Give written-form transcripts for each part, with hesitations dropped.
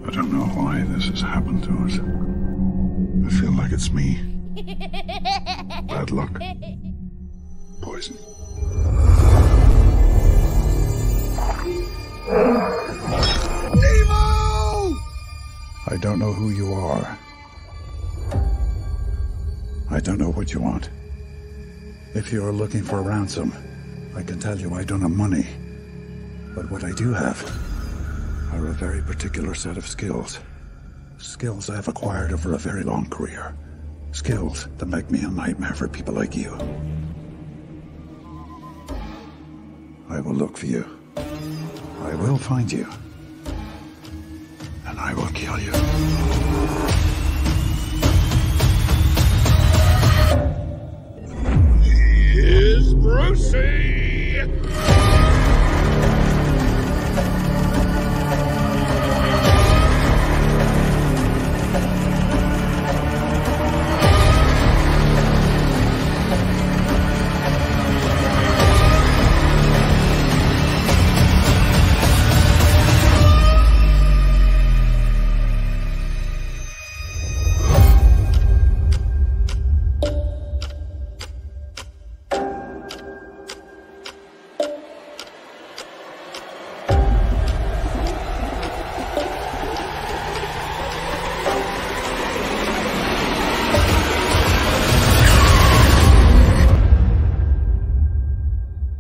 I don't know why this has happened to us. I feel like it's me. Bad luck. Poison. Nemo! I don't know who you are. I don't know what you want. If you are looking for a ransom, I can tell you I don't have money. But what I do have are a very particular set of skills. Skills I have acquired over a very long career. Skills that make me a nightmare for people like you. I will look for you. I will find you. And I will kill you. Here's Brucey!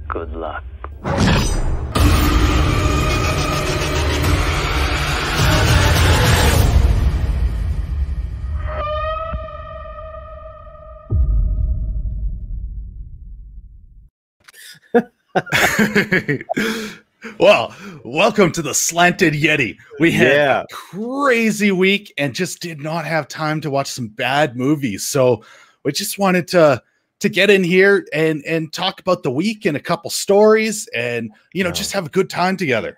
Good luck. Well, welcome to the Slanted Yeti. We had a crazy week and just did not have time to watch some bad movies. So we just wanted to get in here and talk about the week and a couple stories and, you know, just have a good time together.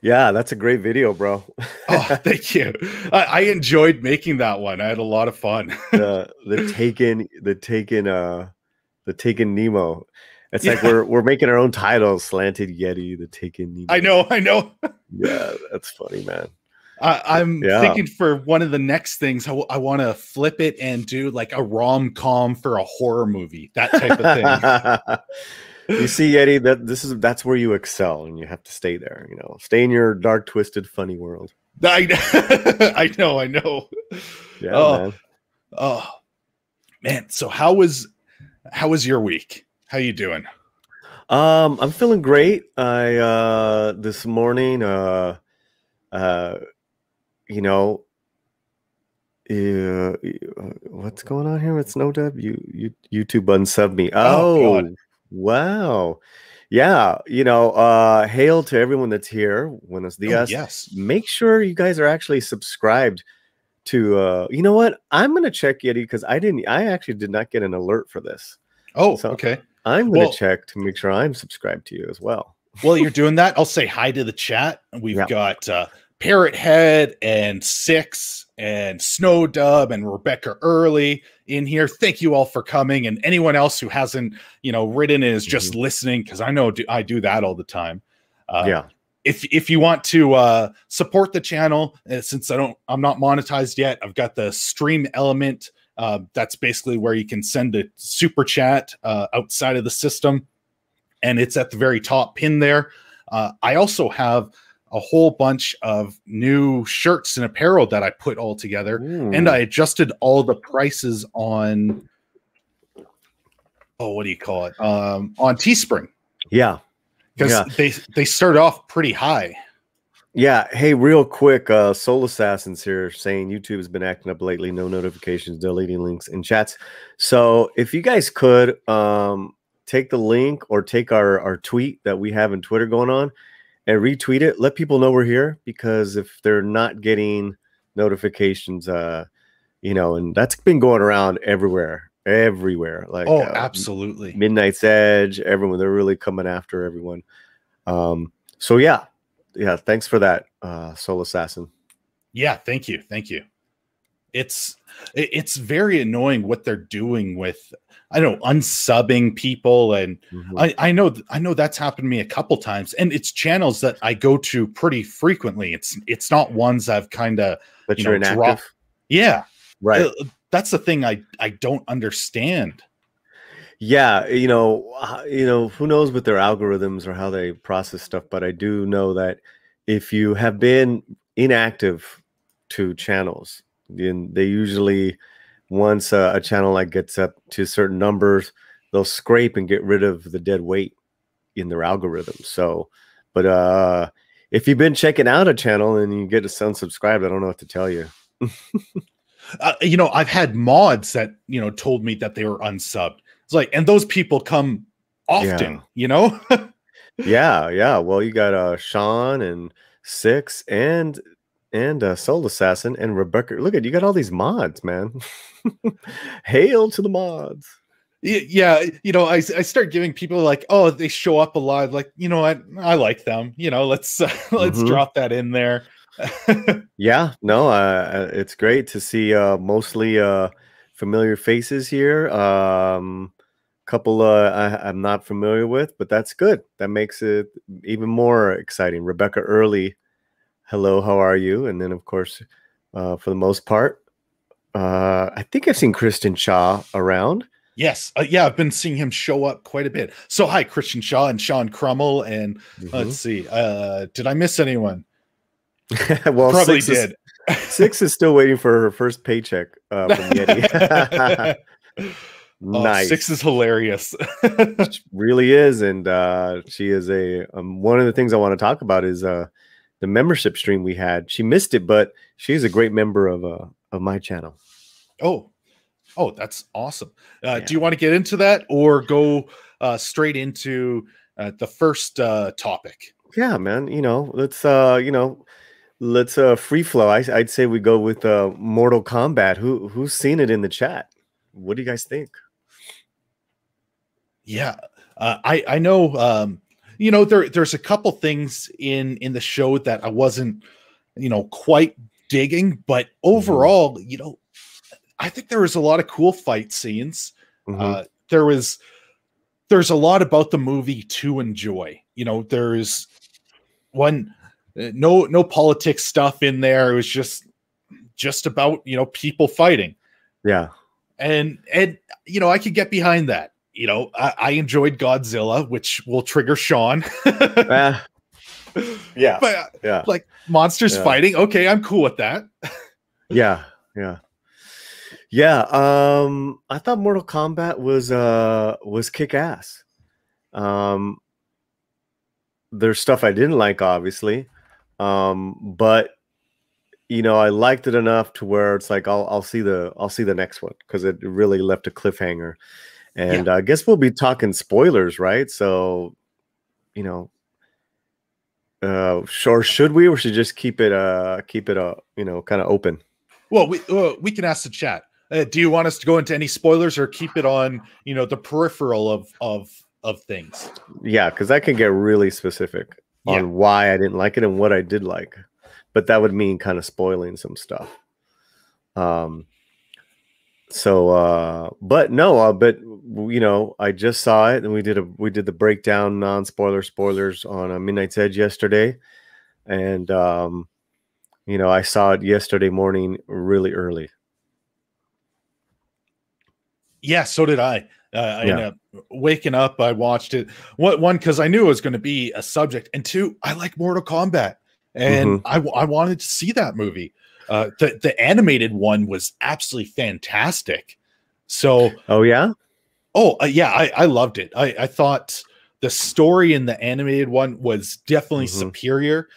Yeah, that's a great video, bro. Oh, thank you. I enjoyed making that one. I had a lot of fun. the Taken Nemo. It's like we're making our own titles. Slanted Yeti, the Taken Nemo. I know. Yeah, that's funny, man. I'm thinking for one of the next things, I want to flip it and do like a rom-com for a horror movie, that type of thing. You see, Yeti, that's where you excel, and you have to stay there. You know, stay in your dark, twisted, funny world. I know. Yeah, man. Oh, man. So how was your week? How you doing? I'm feeling great. I this morning, you know, what's going on here with Snowdub? YouTube unsubbed me. Oh, wow. Yeah, you know, hail to everyone that's here. Buenos dias. Yes. Make sure you guys are actually subscribed to you know what? I'm gonna check Yeti because I actually did not get an alert for this. Oh, so okay. I'm gonna check to make sure I'm subscribed to you as well. Well, you're doing that. I'll say hi to the chat. We've got Parrot Head and Six and Snowdub and Rebecca Early in here. Thank you all for coming, and anyone else who hasn't, you know, written and is just listening, because I know I do that all the time. If you want to support the channel, since I'm not monetized yet, I've got the stream element. That's basically where you can send a super chat outside of the system, and it's at the very top pin there. I also have a whole bunch of new shirts and apparel that I put all together, and I adjusted all the prices on, what do you call it? On Teespring. Yeah. Because they start off pretty high. Yeah. Hey, real quick, Soul Assassins here saying YouTube has been acting up lately. No notifications, deleting links in chats. So if you guys could take the link or take our tweet that we have in Twitter going on and retweet it, let people know we're here, because if they're not getting notifications, you know, and that's been going around everywhere. Like, absolutely. Midnight's Edge, everyone, they're really coming after everyone. So yeah, thanks for that, Soul Assassin. Yeah, thank you. it's very annoying what they're doing with, I don't know, unsubbing people. And I know that's happened to me a couple times, and it's channels that I go to pretty frequently. It's not ones I've kind of, but you're inactive. Yeah. Right. That's the thing I don't understand. Yeah, who knows with their algorithms or how they process stuff, but I do know that if you have been inactive to channels, then they usually, once a channel like gets up to certain numbers, they'll scrape and get rid of the dead weight in their algorithm. So, but if you've been checking out a channel and you get to unsubscribe, I don't know what to tell you. I've had mods that, told me that they were unsubbed. It's like, and those people come often, Yeah. Yeah. Well, you got Sean and Six and Soul Assassin and Rebecca. Look at you, got all these mods, man. Hail to the mods. Yeah, I start giving people like, oh, they show up alive. Like, I like them. Let's drop that in there. Yeah, no, it's great to see mostly familiar faces here. Couple I'm not familiar with, but that's good. That makes it even more exciting. Rebecca Early, hello, how are you? And then, of course, for the most part, I think I've seen Christian Shaw around. Yes. Yeah, I've been seeing him show up quite a bit. So hi, Christian Shaw and Sean Crummell. And let's see. Did I miss anyone? Well, probably did. Six is still waiting for her first paycheck from Yeti. Nice. Six is hilarious. She really is. And she is one of the things I want to talk about is the membership stream we had. She missed it, but she's a great member of my channel. Oh, that's awesome. Do you want to get into that or go straight into the first topic? Yeah, man. Let's free flow. I'd say we go with Mortal Kombat. Who's seen it in the chat? What do you guys think? Yeah, I know. There's a couple things in the show that I wasn't, quite digging, but overall, I think there was a lot of cool fight scenes. There's a lot about the movie to enjoy. There's no politics stuff in there. It was just about, people fighting. Yeah. And I could get behind that. I enjoyed Godzilla, which will trigger Sean. Yeah. But like monsters fighting. Okay. I'm cool with that. Yeah. I thought Mortal Kombat was kick ass. There's stuff I didn't like, obviously. But I liked it enough to where it's like I'll see the next one, because it really left a cliffhanger. And I guess we'll be talking spoilers, right? So, sure, should we, or should just keep it kind of open? Well, we can ask the chat. Do you want us to go into any spoilers or keep it on, the peripheral of things? Yeah, because I can get really specific on why I didn't like it and what I did like, but that would mean kind of spoiling some stuff. But I just saw it, and we did the breakdown, spoilers on Midnight's Edge yesterday, and I saw it yesterday morning really early. Yeah, so did I. I ended up waking up. I watched it. One, because I knew it was going to be a subject, and two, I like Mortal Kombat, and I wanted to see that movie. The animated one was absolutely fantastic. So, I loved it. I thought the story in the animated one was definitely superior.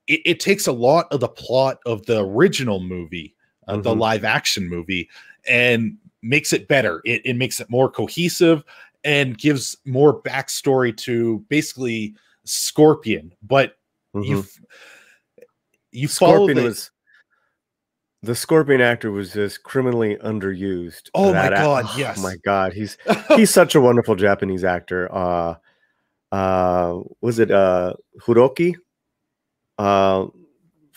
It takes a lot of the plot of the original movie, the live action movie, and makes it better. It makes it more cohesive and gives more backstory to basically Scorpion. But you follow the Scorpion actor was just criminally underused. Oh my god, yes. Oh my god, he's such a wonderful Japanese actor. Was it Hiroki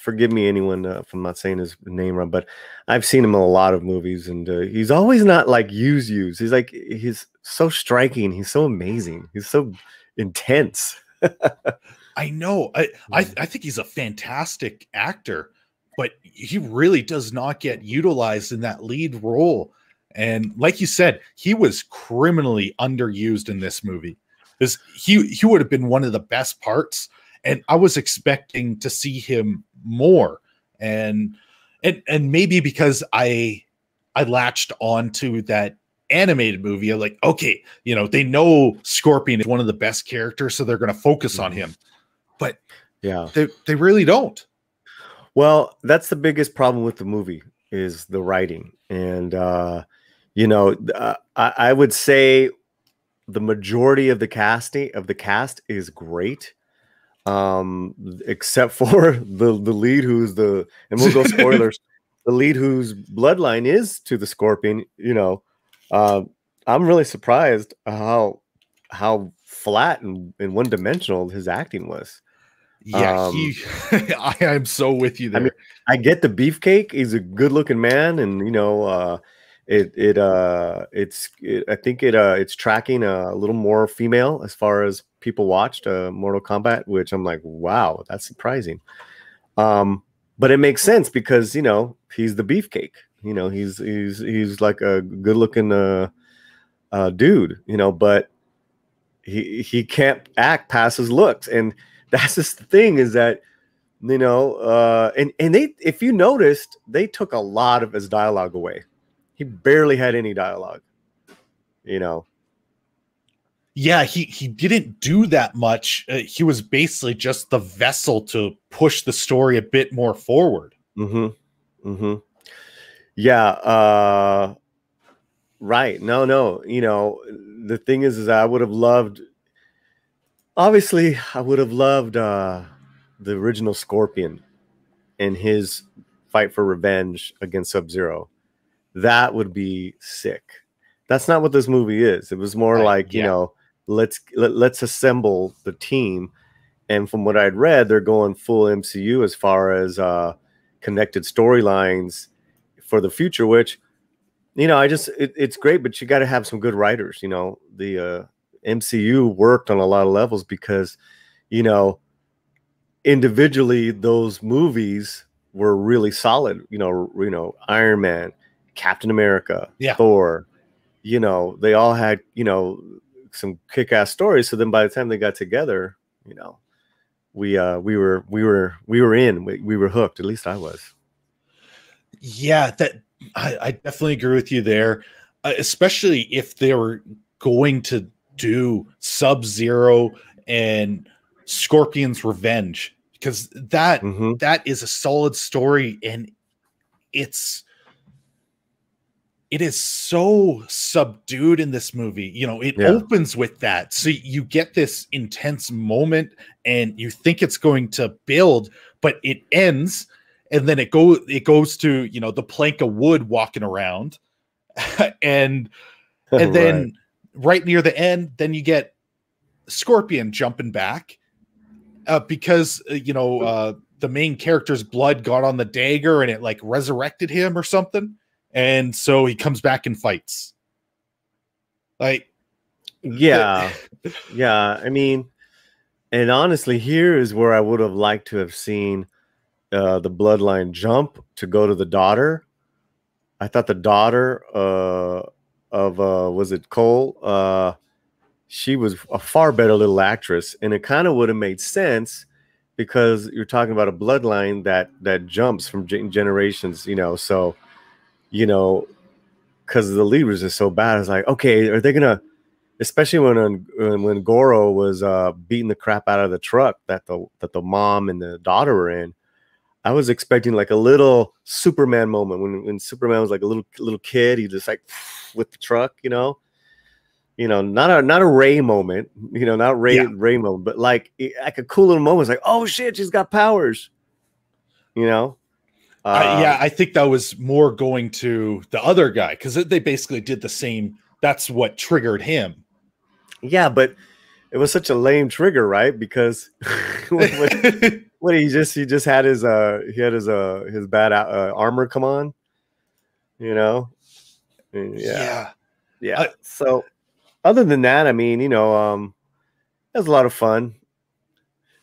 forgive me, anyone, if I'm not saying his name wrong, but I've seen him in a lot of movies, and he's always not like use. He's so striking. He's so amazing. He's so intense. I know. I think he's a fantastic actor, but he really does not get utilized in that lead role. And like you said, he was criminally underused in this movie. Because he would have been one of the best parts, and I was expecting to see him more. And maybe because I latched onto that animated movie, I'm like, okay, they know Scorpion is one of the best characters, so they're going to focus on him. But yeah, they really don't. Well, that's the biggest problem with the movie, is the writing. And I would say the majority of the cast is great, except for the lead, who's and we'll go spoilers, the lead whose bloodline is to the Scorpion. I'm really surprised how flat and one-dimensional his acting was. Yeah, I am so with you there. I mean, I get the beefcake. He's a good-looking man, and I think it's tracking a little more female as far as people watched Mortal Kombat, which I'm like, wow, that's surprising. But it makes sense because he's the beefcake. He's like a good-looking dude, but he can't act past his looks, and that's just the thing, is that and they, if you noticed, they took a lot of his dialogue away. He barely had any dialogue. Yeah, he didn't do that much. He was basically just the vessel to push the story a bit more forward. Yeah. Right. No. The thing is I would have loved. Obviously, I would have loved the original Scorpion and his fight for revenge against Sub-Zero. That would be sick. That's not what this movie is. It was more like, let's assemble the team. And from what I'd read, they're going full MCU as far as connected storylines for the future, which, it's great, but you got to have some good writers. The MCU worked on a lot of levels because, individually those movies were really solid. Iron Man, Captain America, Thor, they all had, some kick-ass stories. So then by the time they got together, we were in, we were hooked. At least I was. Yeah, that I definitely agree with you there, especially if they were going to do Sub-Zero and Scorpion's revenge, because that is a solid story, and it is so subdued in this movie. It opens with that, so you get this intense moment and you think it's going to build, but it ends, and then it goes to the plank of wood walking around and then right near the end, then you get Scorpion jumping back because the main character's blood got on the dagger and it like resurrected him or something. And so he comes back and fights. Like, yeah. I mean, and honestly, here is where I would have liked to have seen the bloodline jump to go to the daughter. I thought the daughter of was it Cole? She was a far better little actress, and it kind of would have made sense because you're talking about a bloodline that jumps from generations, so because the lead was just so bad. It's like, okay, are they gonna, especially when Goro was beating the crap out of the truck that the mom and the daughter were in, I was expecting like a little Superman moment when Superman was like a little kid. He just like with the truck, not a Ray moment, not Ray moment, but like a cool little moment. It's like, oh shit, she's got powers, I think that was more going to the other guy because they basically did the same. That's what triggered him. Yeah, but it was such a lame trigger, right? Because What he just had his bad armor come on, you know. Yeah. So other than that, I mean, you know, it was a lot of fun.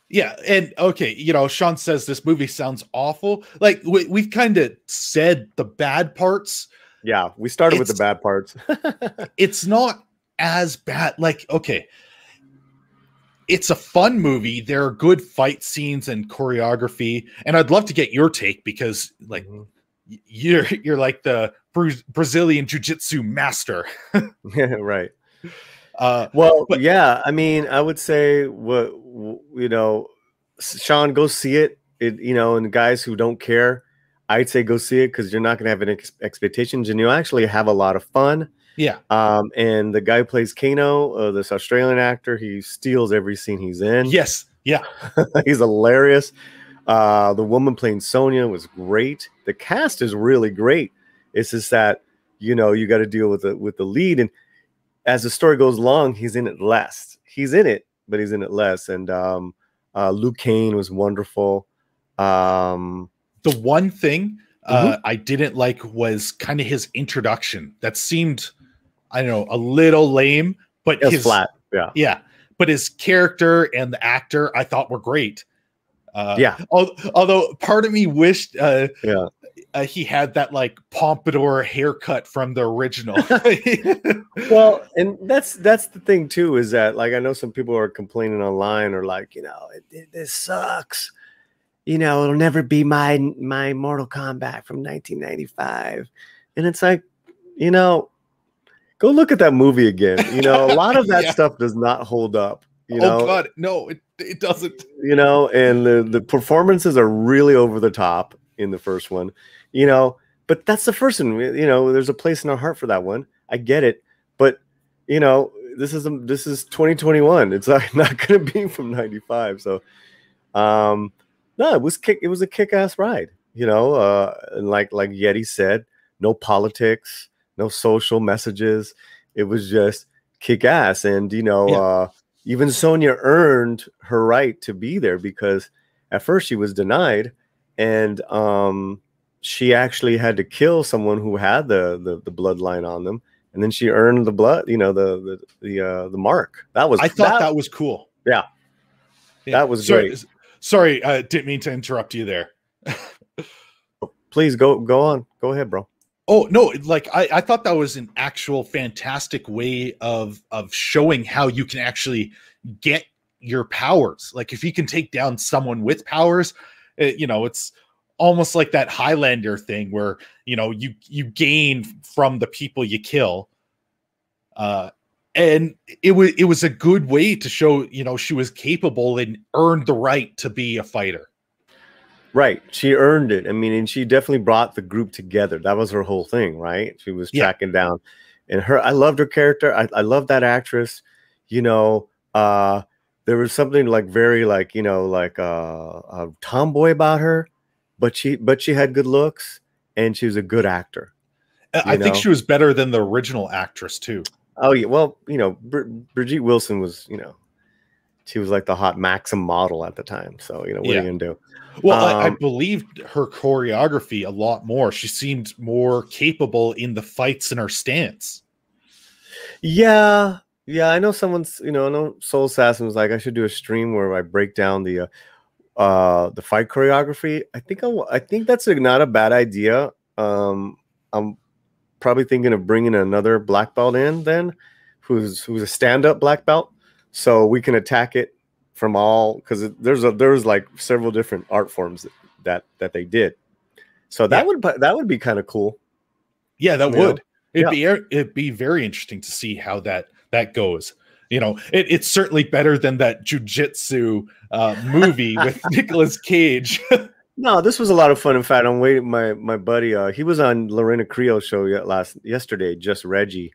Yeah, and okay, you know, Sean says this movie sounds awful. Like we've kind of said the bad parts. Yeah, we started with the bad parts. It's not as bad. Like, okay, it's a fun movie. There are good fight scenes and choreography, and I'd love to get your take because, like, you're like the Brazilian jiu-jitsu master. Right. But yeah, I mean, I would say you know, Sean, go see it. You know, and the guys who don't care, I'd say go see it because you're not going to have any expectations, and you'll actually have a lot of fun. Yeah. And the guy who plays Kano, this Australian actor, he steals every scene he's in. Yes. Yeah. He's hilarious. The woman playing Sonya was great. The cast is really great. It's just that, you know, you got to deal with the lead, and as the story goes along, he's in it less. He's in it, but he's in it less. And Luke Kane was wonderful. The one thing I didn't like was kind of his introduction. That seemed, I don't know, a little lame, but his flat. Yeah. But his character and the actor I thought were great. Although part of me wished he had that like pompadour haircut from the original. Well, and that's the thing too, is that, like, I know some people are complaining online or like, you know, this sucks. You know, it'll never be my Mortal Kombat from 1995. And it's like, you know, go look at that movie again. You know, a lot of that stuff does not hold up. You know? Oh God, no, it doesn't. You know, and the performances are really over the top in the first one. You know, but that's the first one. You know, there's a place in our heart for that one. I get it, but you know, this is 2021. It's not going to be from 95. So, no, it was a kick-ass ride. You know, and like Yeti said, no politics, no social messages. It was just kick-ass, and you know, even Sonya earned her right to be there because at first she was denied, and she actually had to kill someone who had the bloodline on them, and then she earned the blood, you know, the mark. That was cool. Yeah. That was great. Sorry, didn't mean to interrupt you there. Please go on. Go ahead, bro. Oh no, like I thought that was an actual fantastic way of showing how you can actually get your powers. Like if you can take down someone with powers, you know, it's almost like that Highlander thing where, you know, you gain from the people you kill. And it was a good way to show, you know, she was capable and earned the right to be a fighter. Right. She earned it. I mean, and she definitely brought the group together. That was her whole thing, right? She was tracking down, and I loved her character. I love that actress. You know, there was something like very like, you know, like a tomboy about her, but she had good looks and she was a good actor. I think she was better than the original actress too. Oh yeah. Well, you know, Brigitte Wilson was, you know, she was like the hot Maxim model at the time. So, you know, what are you going to do? Well, I believed her choreography a lot more. She seemed more capable in the fights and her stance. Yeah. Yeah. I know someone's, you know, I know Soul Assassin was like, I should do a stream where I break down the fight choreography. I think that's not a bad idea. I'm probably thinking of bringing another black belt in then, who's a stand-up black belt, so we can attack it from all, because there's like several different art forms that they did. So that would be kind of cool. Yeah, that would. It'd be very interesting to see how that goes. You know, it's certainly better than that jiu-jitsu movie with Nicolas Cage. No, this was a lot of fun. In fact, I'm waiting. My buddy, he was on Lorena Creel's show yesterday, Just Reggie.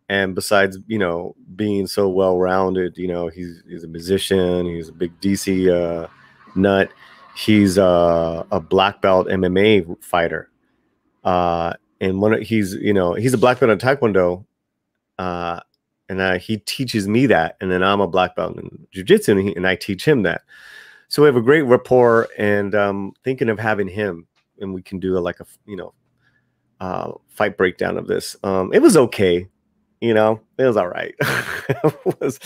And besides, you know, being so well-rounded, you know, he's a musician. He's a big DC nut. He's a black belt MMA fighter. And he's a black belt in Taekwondo. And he teaches me that. And then I'm a black belt in jiu-jitsu, and I teach him that. So we have a great rapport, and thinking of having him, and we can do fight breakdown of this. It was okay, it was all right. It was,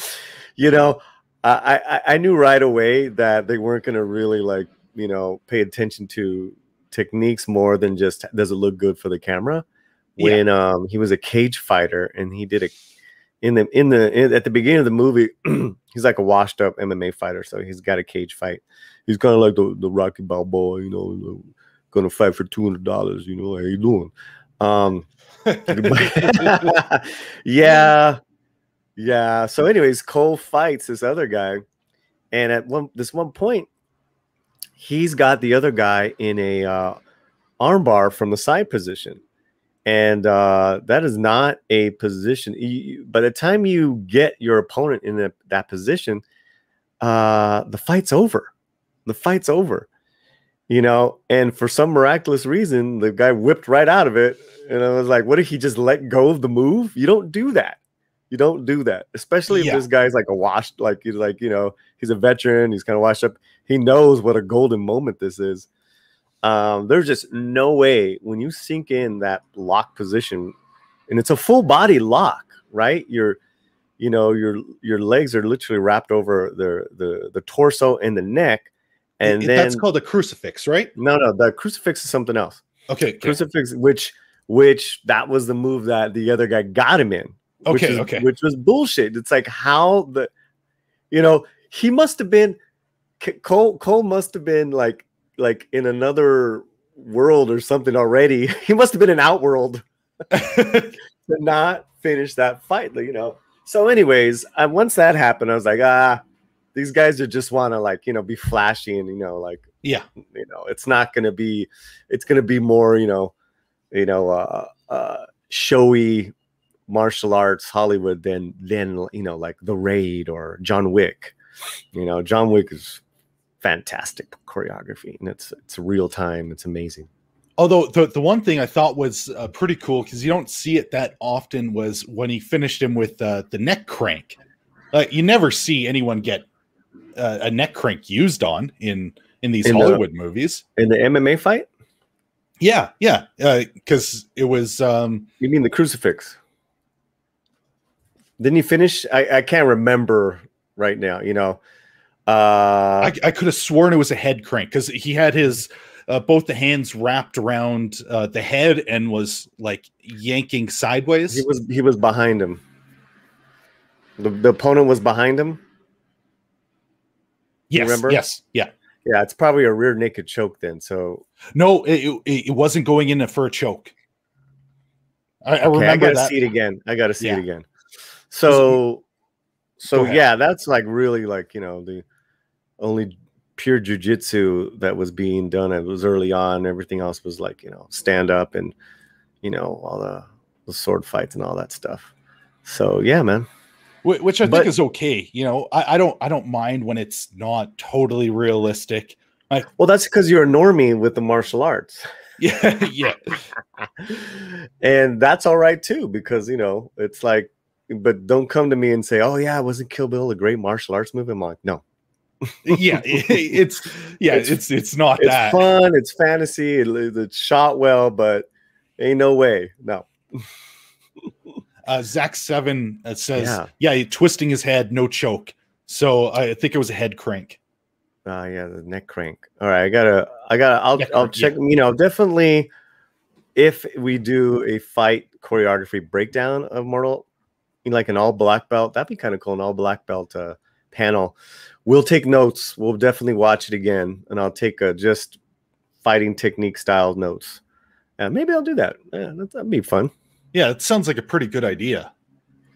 I knew right away that they weren't going to really pay attention to techniques more than just does it look good for the camera. When he was a cage fighter, and he did it at the beginning of the movie. He's like a washed up MMA fighter, so he's got a cage fight. He's kind of like the Rocky Balboa, gonna fight for $200. How you doing? Yeah. So, anyways, Cole fights this other guy, and at one point, he's got the other guy in a armbar from the side position. And that is not a position. By the time you get your opponent in that position, the fight's over. And for some miraculous reason, the guy whipped right out of it. And I was like, what if he just let go of the move? You don't do that. Especially if this guy's like he's a veteran. He's kind of washed up. He knows what a golden moment this is. There's just no way when you sink in that lock position, and it's a full body lock, right? Your legs are literally wrapped over the torso and the neck, and then that's called a crucifix, right? No, the crucifix is something else. Okay. Crucifix, which that was the move that the other guy got him in. Which was bullshit. It's like how he must have been Cole must have been like in another world or something already. He must have been in Outworld to not finish that fight, So anyways, once that happened, I was like, these guys are just want to be flashy and it's not going to be. It's going to be more showy martial arts Hollywood than like The Raid or John Wick. John Wick is fantastic choreography, and it's real time. It's amazing. Although the one thing I thought was pretty cool, because you don't see it that often, was when he finished him with the neck crank. You never see anyone get a neck crank used on in these Hollywood movies. In the MMA fight? Yeah. Because it was. You mean the crucifix? Didn't he finish? I can't remember right now. I could have sworn it was a head crank, because he had his both the hands wrapped around the head and was yanking sideways. He was behind him. The opponent was behind him. Yes. Remember? Yes. Yeah. Yeah. It's probably a rear naked choke then. So no, it wasn't going in for a choke. I remember I gotta that. see it again. it again. So yeah, that's really the only pure jiu-jitsu that was being done. It was early on. Everything else was stand up and all the sword fights and all that stuff. So yeah, man. Which I think is okay. I don't mind when it's not totally realistic. Well, that's because you're a normie with the martial arts. Yeah. And that's all right too, because it's like, but don't come to me and say, oh yeah, wasn't Kill Bill a great martial arts movie? I'm like, no. It's not that. It's fun, it's fantasy, it's shot well, but ain't no way. No. Zach 7 says, twisting his head, no choke. So I think it was a head crank. Yeah, the neck crank. All right, I'll check. Definitely, if we do a fight choreography breakdown of Mortal, like an all black belt, that'd be kind of cool. An all black belt panel. We'll take notes. We'll definitely watch it again, and I'll take just fighting technique style notes. Maybe I'll do that. Yeah, that'd be fun. Yeah, it sounds like a pretty good idea.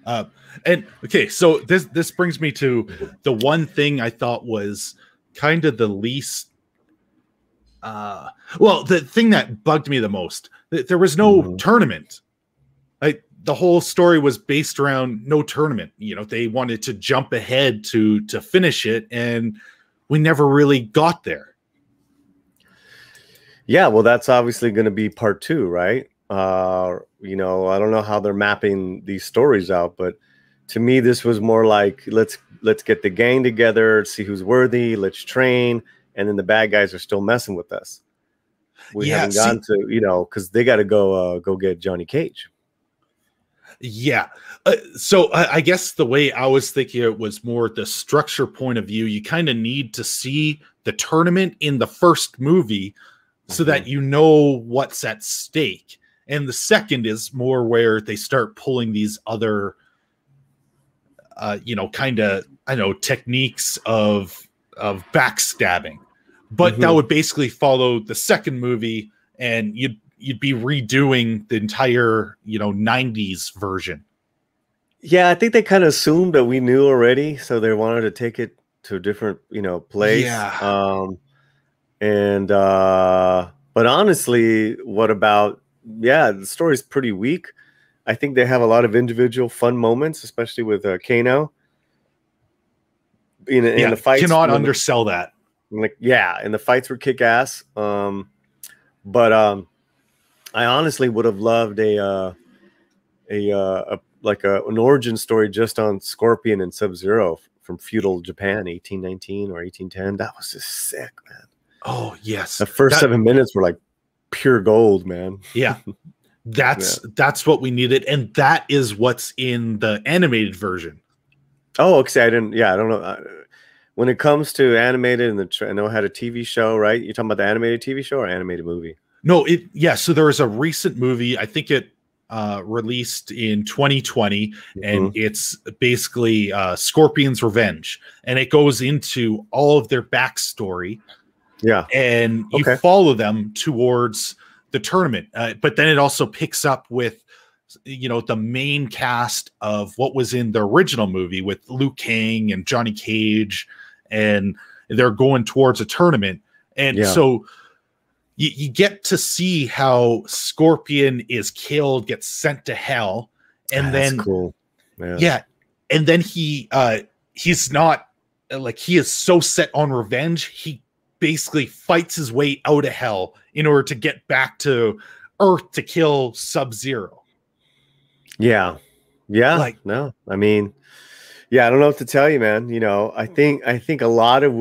And okay, so this brings me to the one thing I thought was kind of the least. The thing that bugged me the most. There was no tournament. The whole story was based around no tournament. They wanted to jump ahead to finish it, and we never really got there. Yeah, well, that's obviously going to be part 2, right? I don't know how they're mapping these stories out, but To me, this was more like let's get the gang together, see who's worthy, let's train, and then the bad guys are still messing with us. We haven't gone to, you know, because they got to go get Johnny Cage. Yeah. So I guess the way I was thinking it was more the structure point of view. You kind of need to see the tournament in the first movie so that you know what's at stake. And the second is more where they start pulling these other, you know, kind of, I know, techniques of backstabbing. But that would basically follow the second movie, and you'd be redoing the entire, you know, 90s version. Yeah, I think they kind of assumed that we knew already, so they wanted to take it to a different, you know, place. Yeah. But honestly, what about, the story's pretty weak. I think they have a lot of individual fun moments, especially with Kano. In the fights, cannot undersell that. Like, and the fights were kick ass. But I honestly would have loved an origin story just on Scorpion and Sub-Zero from feudal Japan, 1819 or 1810. That was just sick, man. Oh yes, the first 7 minutes were like pure gold, man. Yeah, that's what we needed, and that is what's in the animated version. Oh, okay. I don't know. When it comes to animated, I know it had a TV show, right? You're talking about the animated TV show or animated movie? No, so there was a recent movie, I think it released in 2020, and it's basically Scorpion's Revenge, and it goes into all of their backstory. Yeah. And you follow them towards the tournament. But then it also picks up with, you know, the main cast of what was in the original movie with Liu Kang and Johnny Cage, and they're going towards a tournament. And so you get to see how Scorpion is killed, gets sent to hell. And then, that's cool. And then he's not like, he is so set on revenge. He basically fights his way out of hell in order to get back to Earth to kill Sub-Zero. Yeah. Like, no, I mean, I don't know what to tell you, man. You know, I think a lot of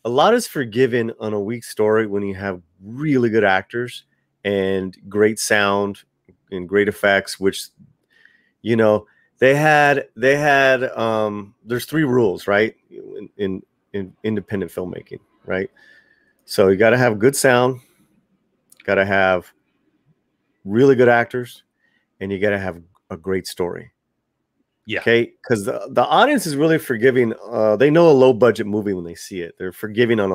a lot is forgiven on a weak story when you have really good actors and great sound and great effects, which, you know, they had there's 3 rules, right? In independent filmmaking, right? So you got to have good sound, got to have really good actors, and you got to have a great story. Yeah. Okay. Because the audience is really forgiving. They know a low budget movie when they see it. They're forgiving on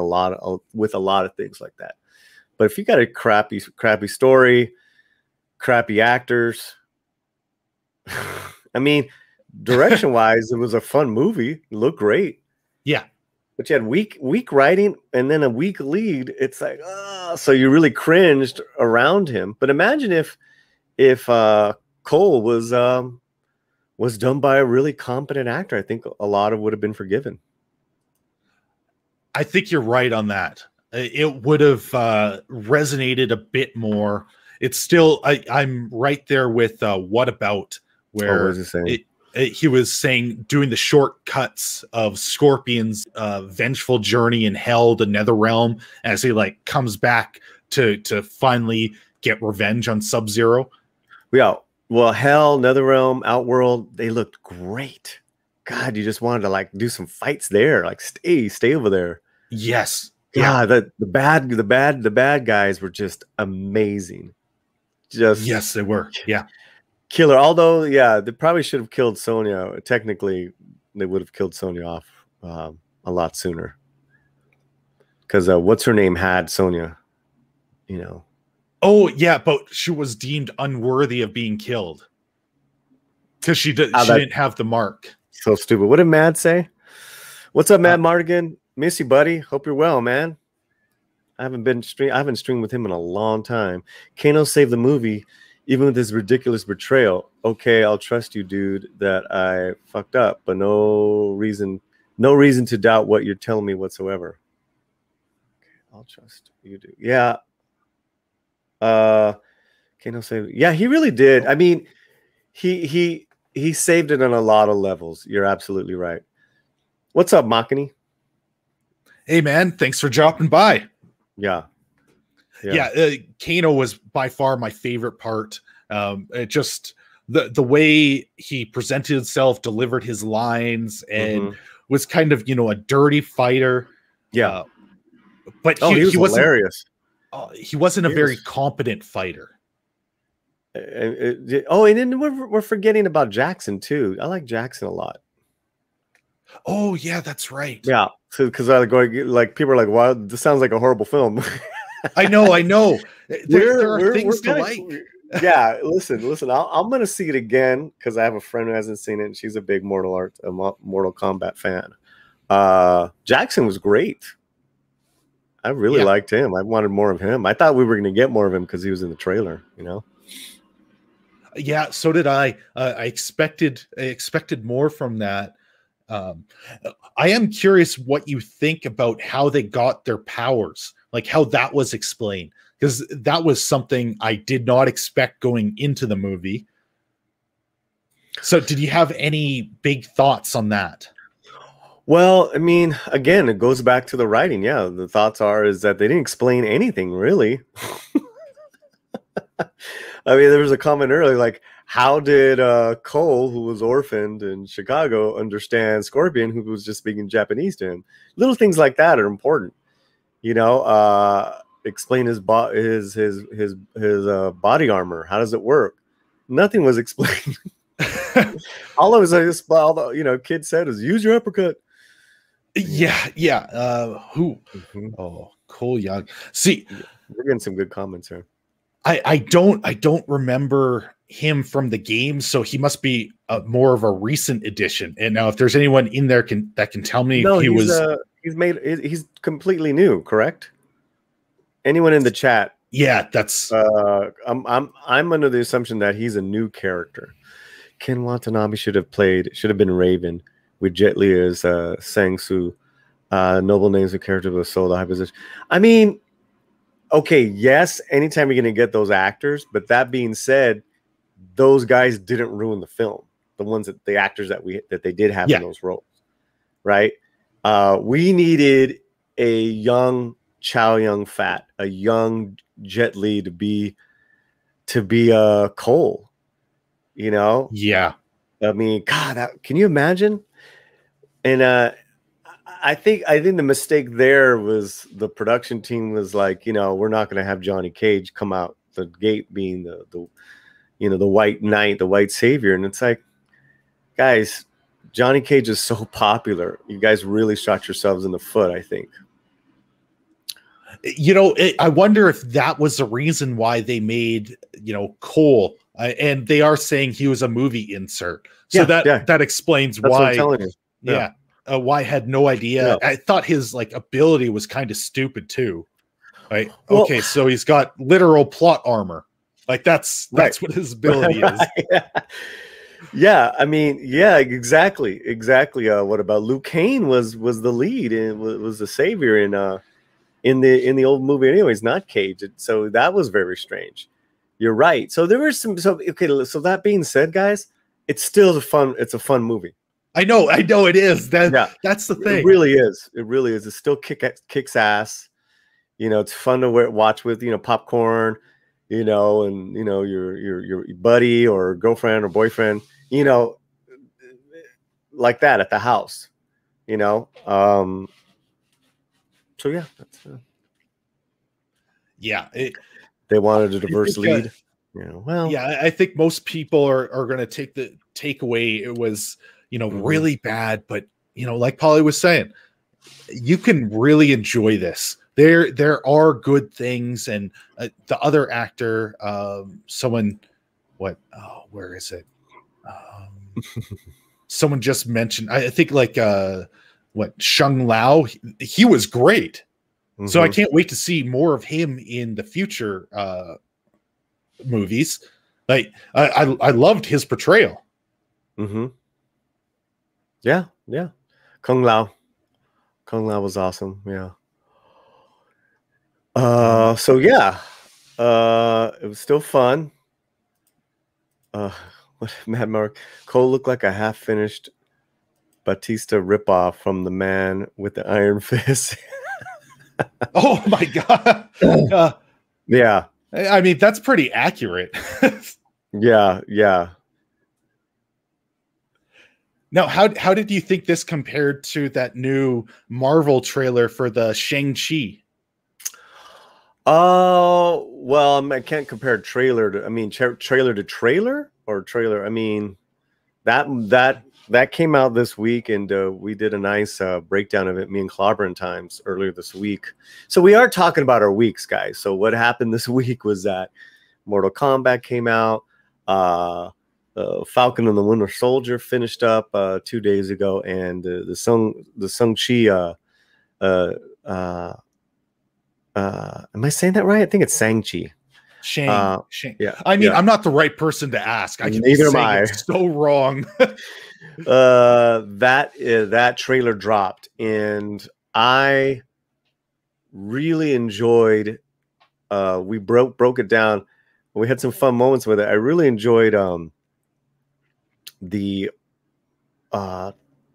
with a lot of things like that. But if you got a crappy story, crappy actors, I mean, direction wise, it was a fun movie. It looked great. Yeah. But you had weak writing and then a weak lead. It's like, so you really cringed around him. But imagine if Cole was done by a really competent actor. I think a lot of would have been forgiven. I think you're right on that. It would have resonated a bit more. It's still, I'm right there with What About, where what was he saying? He was saying doing the shortcuts of Scorpion's vengeful journey in hell, the Netherrealm, as he like comes back to finally get revenge on Sub-Zero. Yeah. Well, hell, Netherrealm, Outworld, they looked great. God, you just wanted to like do some fights there. Like stay over there. Yes. Yeah. The bad guys were just amazing. Yes, they were. Yeah. Killer. Although, they probably should have killed Sonya. Technically, they would have killed Sonya off a lot sooner. Because what's her name had Sonya, you know. Oh yeah, but she was deemed unworthy of being killed because she didn't have the mark. So stupid. What did Mad say? What's up, Matt Mardigan? Miss you, buddy. Hope you're well, man. I haven't streamed with him in a long time. Kano saved the movie, even with his ridiculous betrayal. Okay, I'll trust you, dude, that I fucked up, but no reason to doubt what you're telling me whatsoever. Okay, I'll trust you, dude. Yeah. Kano saved. Yeah, he really did. I mean, he he saved it on a lot of levels. You're absolutely right. What's up, Makani? Hey, man, thanks for dropping by. Yeah. Kano was by far my favorite part. It just the way he presented himself, delivered his lines, and was kind of, you know, a dirty fighter. Yeah. But he was hilarious. He wasn't a very competent fighter. And then we're forgetting about Jackson too. I like Jackson a lot. Oh yeah, that's right. Yeah, so because I going like people are like, "Wow, this sounds like a horrible film." I know. There are things to like. Yeah, listen. I'm gonna see it again because I have a friend who hasn't seen it, and she's a big Mortal Kombat fan. Jackson was great. I really liked him. I wanted more of him. I thought we were gonna get more of him because he was in the trailer. You know. Yeah, so did I. I expected more from that. I am curious what you think about how they got their powers, like how that was explained, because that was something I did not expect going into the movie. So did you have any big thoughts on that? Well, I mean, again, it goes back to the writing. Yeah, the thoughts is that they didn't explain anything really. I mean, there was a comment earlier, like, how did Cole, who was orphaned in Chicago, understand Scorpion, who was just speaking Japanese to him? Little things like that are important, you know. Explain his body armor. How does it work? Nothing was explained. All the kid said is use your uppercut. Yeah. Who? Oh, Cole Young. See, we're getting some good comments here. I don't remember him from the game, so he must be more of a recent addition. And now, if there's anyone in there that can tell me, he's completely new, correct? Anyone in the chat? Yeah, that's. I'm under the assumption that he's a new character. Ken Watanabe should have been Raven with Jet Li as Sang Soo. Noble names of character with solo high position. I mean. Okay, yes, anytime you're going to get those actors, but that being said, those guys didn't ruin the film. The actors that they did have in those roles, right? We needed a young Chow Yun Fat, a young Jet Li to be Cole, you know? Yeah. I mean, God, can you imagine? And I think the mistake there was the production team was like, you know, we're not going to have Johnny Cage come out the gate being the white knight, the white savior. And it's like, guys, Johnny Cage is so popular. You guys really shot yourselves in the foot, I think. You know, I wonder if that was the reason why they made, you know, Cole. And they are saying he was a movie insert. So that explains why. What I'm telling you. Yeah. Why I had no idea. No. I thought his ability was kind of stupid too. Right. Well, okay, so he's got literal plot armor. Like that's what his ability is. Yeah. I mean, yeah, exactly. What about Luke Kane was the lead and was the savior in the old movie anyways, not Cage. So that was very strange. You're right. So there were some so that being said, guys, it's a fun movie. I know it is. That's the thing. It really is. It still kicks ass. You know, it's fun to watch with, you know, popcorn, you know, and, you know, your buddy or girlfriend or boyfriend, you know, like that at the house, you know. So yeah, that's they wanted a diverse lead. I think most people are going to take the takeaway. It was, you know, really bad, but, you know, like Polly was saying, you can really enjoy this. There are good things, and the other actor, where is it? Someone just mentioned, I think Shang Lao, he was great. So I can't wait to see more of him in the future movies. Like I loved his portrayal. Yeah. Kung Lao was awesome. Yeah. So yeah, it was still fun. What Mad Mark Cole looked like a half-finished Batista ripoff from the man with the iron fist. Oh my god. Yeah. I mean, that's pretty accurate. Yeah. Now, how did you think this compared to that new Marvel trailer for the Shang-Chi? Oh, well, I can't compare trailer to trailer or trailer. I mean, that came out this week, and we did a nice breakdown of it, me and Clobberin Times, earlier this week. So we are talking about our weeks, guys. So what happened this week was that Mortal Kombat came out. Falcon and the Winter Soldier finished up 2 days ago, and the Shang-Chi. Am I saying that right? I think it's Shang-Chi. Shang. Yeah. I mean, I'm not the right person to ask. I can Neither be am I. saying it so wrong. That trailer dropped, and I really enjoyed. We broke it down. We had some fun moments with it. I really enjoyed the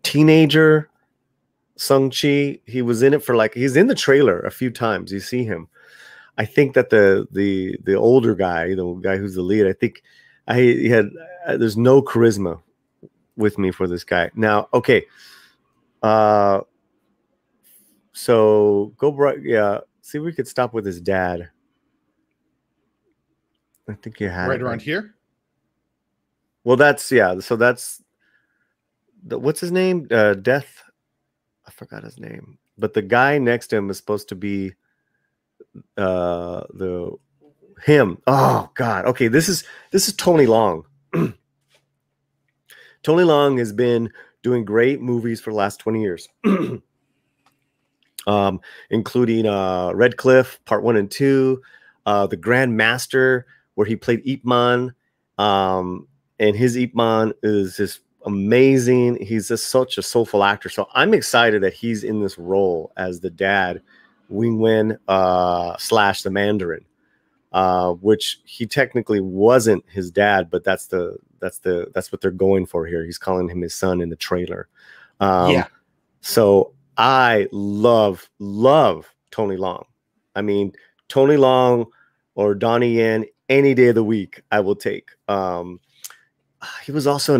teenager Shang-Chi. He was in it for he's in the trailer a few times. You see him. I think that the older guy, the guy who's the lead, I think there's no charisma with me for this guy. Now, okay. So go bright. Yeah. See if we could stop with his dad. I think you had right around here. Well, so that's what's his name? Death. I forgot his name. But the guy next to him is supposed to be him. Oh God. Okay, this is Tony Long. Tony Long has been doing great movies for the last 20 years. Including Red Cliff Part 1 and 2, The Grand Master, where he played Ip Man. And his Ip Man is just amazing. He's just such a soulful actor. So I'm excited that he's in this role as the dad, Wing Wen / the Mandarin, which he technically wasn't his dad, but that's what they're going for here. He's calling him his son in the trailer. So I love Tony Long. I mean, Tony Long or Donnie Yen any day of the week I will take. He was also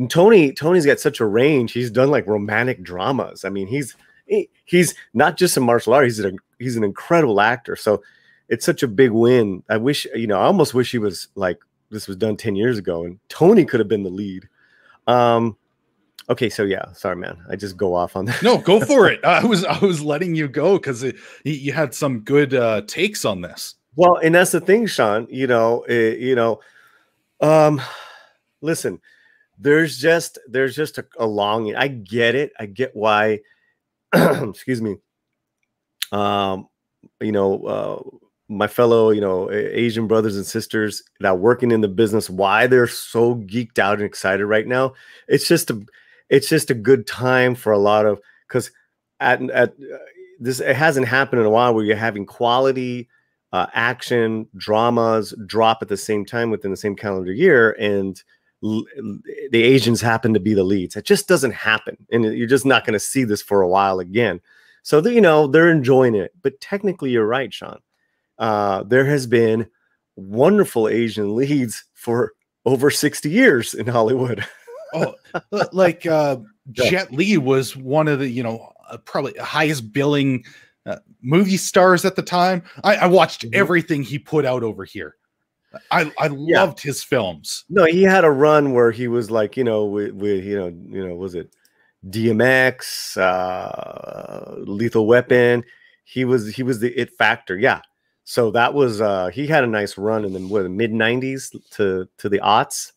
Tony's got such a range. He's done like romantic dramas. I mean, he's not just a martial artist. He's an incredible actor. So it's such a big win. I almost wish he was like, this was done 10 years ago and Tony could have been the lead. Okay, so yeah, sorry, man. I just go off on that. No, go for it. I was letting you go because you had some good takes on this. Well, and that's the thing, Sean. Listen, there's just a longing. I get it. I get why. Excuse me. My fellow, Asian brothers and sisters that are working in the business, why they're so geeked out and excited right now. It's just a good time for a lot of, because this, it hasn't happened in a while where you're having quality action dramas drop at the same time within the same calendar year, and the Asians happen to be the leads. It just doesn't happen, and you're just not going to see this for a while again. So they're enjoying it. But technically, you're right, Sean. There has been wonderful Asian leads for over 60 years in Hollywood. Jet Li was one of the probably highest billing movie stars at the time. I watched everything he put out over here. I loved his films. No, he had a run where he was like, with was it DMX, Lethal Weapon? He was the it factor. Yeah. So that was he had a nice run in the mid 90s to the aughts.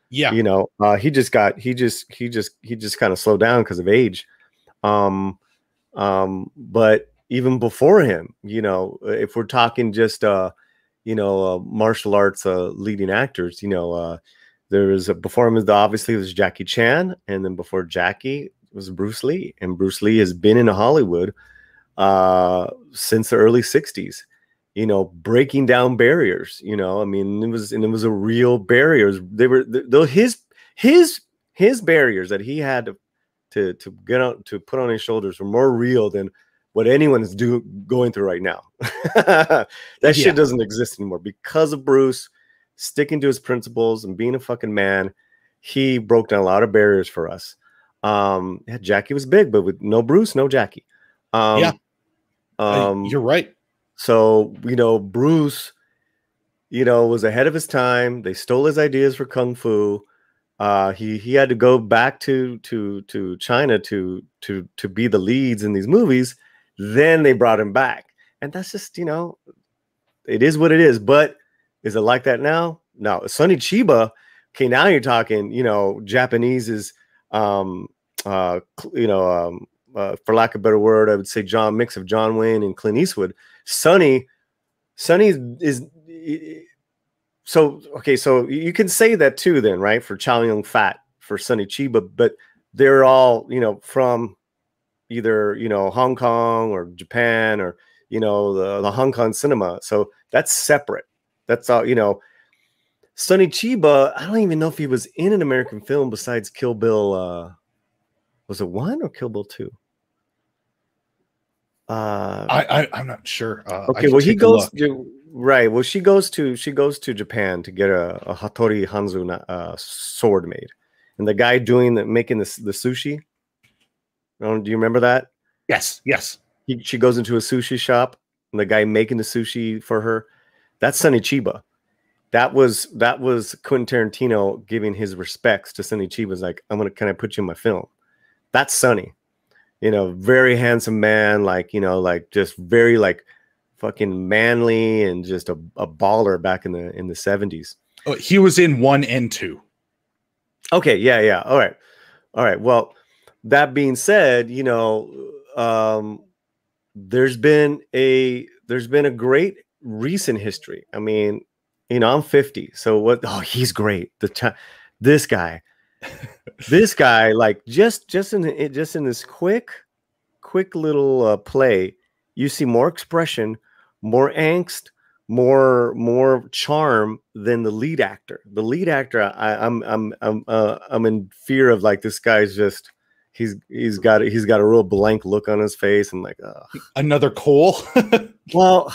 Yeah. He just kind of slowed down because of age. But even before him, if we're talking just martial arts leading actors, there was before him obviously was Jackie Chan, and then before Jackie was Bruce Lee, and Bruce Lee has been in Hollywood since the early 60s. you know, breaking down barriers. You know, I mean, it was a real barriers. They were his barriers that he had to get out to put on his shoulders were more real than what anyone's going through right now. That shit doesn't exist anymore because of Bruce sticking to his principles and being a fucking man. He broke down a lot of barriers for us. Yeah, Jackie was big, but with no Bruce, no Jackie. You're right. So, you know, Bruce, you know, was ahead of his time. They stole his ideas for Kung Fu. He had to go back to China to be the leads in these movies. Then they brought him back. And that's just, you know, it is what it is. But is it like that now? No. Sonny Chiba, okay, now you're talking, you know, Japanese is, for lack of a better word, I would say mix of John Wayne and Clint Eastwood. Sonny is so okay. So you can say that too, then, right? For Chow Yun Fat, for Sonny Chiba, but they're all, you know, from either, you know, Hong Kong or Japan or, you know, the Hong Kong cinema. So that's separate. That's all, you know. Sonny Chiba, I don't even know if he was in an American film besides Kill Bill. Was it 1 or Kill Bill 2? I'm not sure. Okay, well he goes right. Well, she goes to Japan to get a Hattori Hanzo sword made, and the guy making the sushi. Do you remember that? Yes. She goes into a sushi shop, and the guy making the sushi for her, that's Sonny Chiba. That was Quentin Tarantino giving his respects to Sonny Chiba. Was like, can I put you in my film? That's Sonny. You know, very handsome man, like, you know, like just very like fucking manly and just a baller back in the 70s. Oh, he was in 1 and 2. Okay, yeah. All right. Well, that being said, you know, there's been a great recent history. I mean, you know, I'm 50, so what? Oh, he's great. This guy. This guy, like just in this quick little play, you see more expression, more angst, more charm than the lead actor. The lead actor, I'm in fear of, like, this guy's just he's got a real blank look on his face. I'm like, another Cole. Well,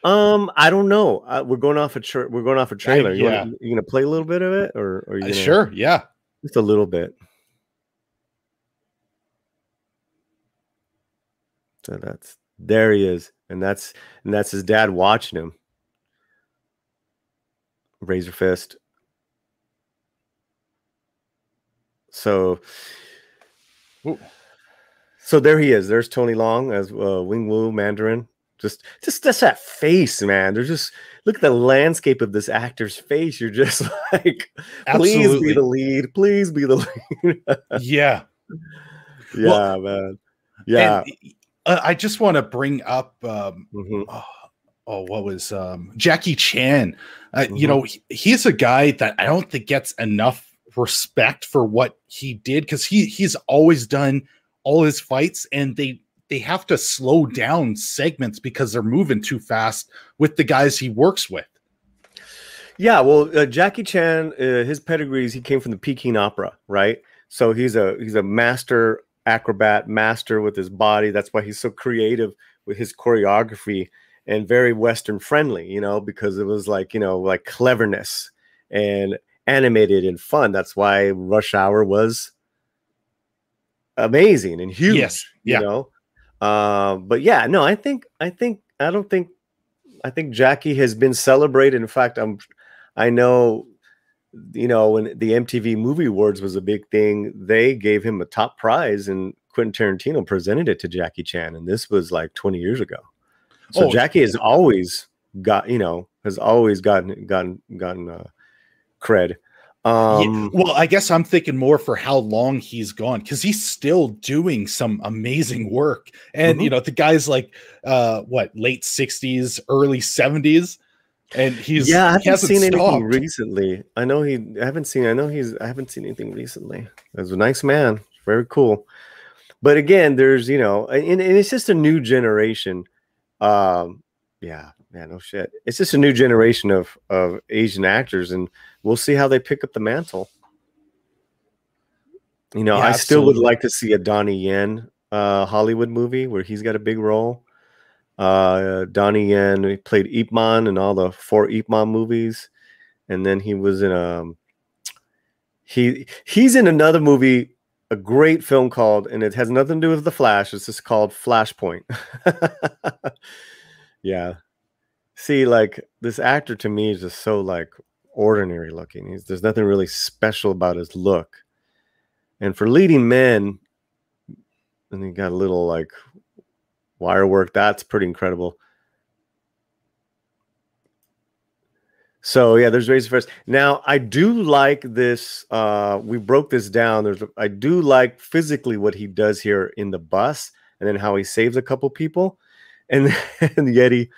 I don't know. We're going off a trailer. You gonna play a little bit of it, or are you gonna... Sure, yeah, just a little bit. So there he is, and that's his dad watching him. Razor fist. So there he is. There's Tony Long as Wing Wu Mandarin. Just that face, man. There's just, look at the landscape of this actor's face. You're just like, please be the lead. Please be the lead. Yeah. Yeah, well, man. Yeah. And, I just want to bring up what was Jackie Chan. You know, he's a guy that I don't think gets enough respect for what he did, because he's always done all his fights, and they have to slow down segments because they're moving too fast with the guys he works with. Yeah, well, Jackie Chan, his pedigrees, he came from the Peking Opera, right? So he's a master acrobat, master with his body. That's why he's so creative with his choreography and very Western friendly, you know, because it was like, you know, like cleverness and animated and fun. That's why Rush Hour was amazing and huge. Yes, yeah. You know. But yeah, no, I think Jackie has been celebrated. In fact, I know, you know, when the MTV Movie Awards was a big thing, they gave him a top prize, and Quentin Tarantino presented it to Jackie Chan, and this was like 20 years ago. So Jackie has always gotten cred. Well, I guess I'm thinking more for how long he's gone, because he's still doing some amazing work. And you know, the guy's like late 60s, early 70s, and I haven't seen anything recently. I haven't seen anything recently. He's a nice man, very cool. But again, there's, you know, and it's just a new generation. Yeah, no shit. It's just a new generation of Asian actors, and we'll see how they pick up the mantle. You know, Yeah, I still would absolutely. like to see a Donnie Yen Hollywood movie where he's got a big role. Donnie Yen, he played Ip Man in all the 4 Ip Man movies, and then he was in he's in another movie, a great film called, and it has nothing to do with the Flash. It's just called Flashpoint. Yeah. See, like, this actor to me is just so like ordinary looking. There's nothing really special about his look. And for leading men, and he got a little like wire work, that's pretty incredible. So yeah, there's Razor First. Now I do like this. We broke this down. I do like physically what he does here in the bus, and then how he saves a couple people, and then Yeti.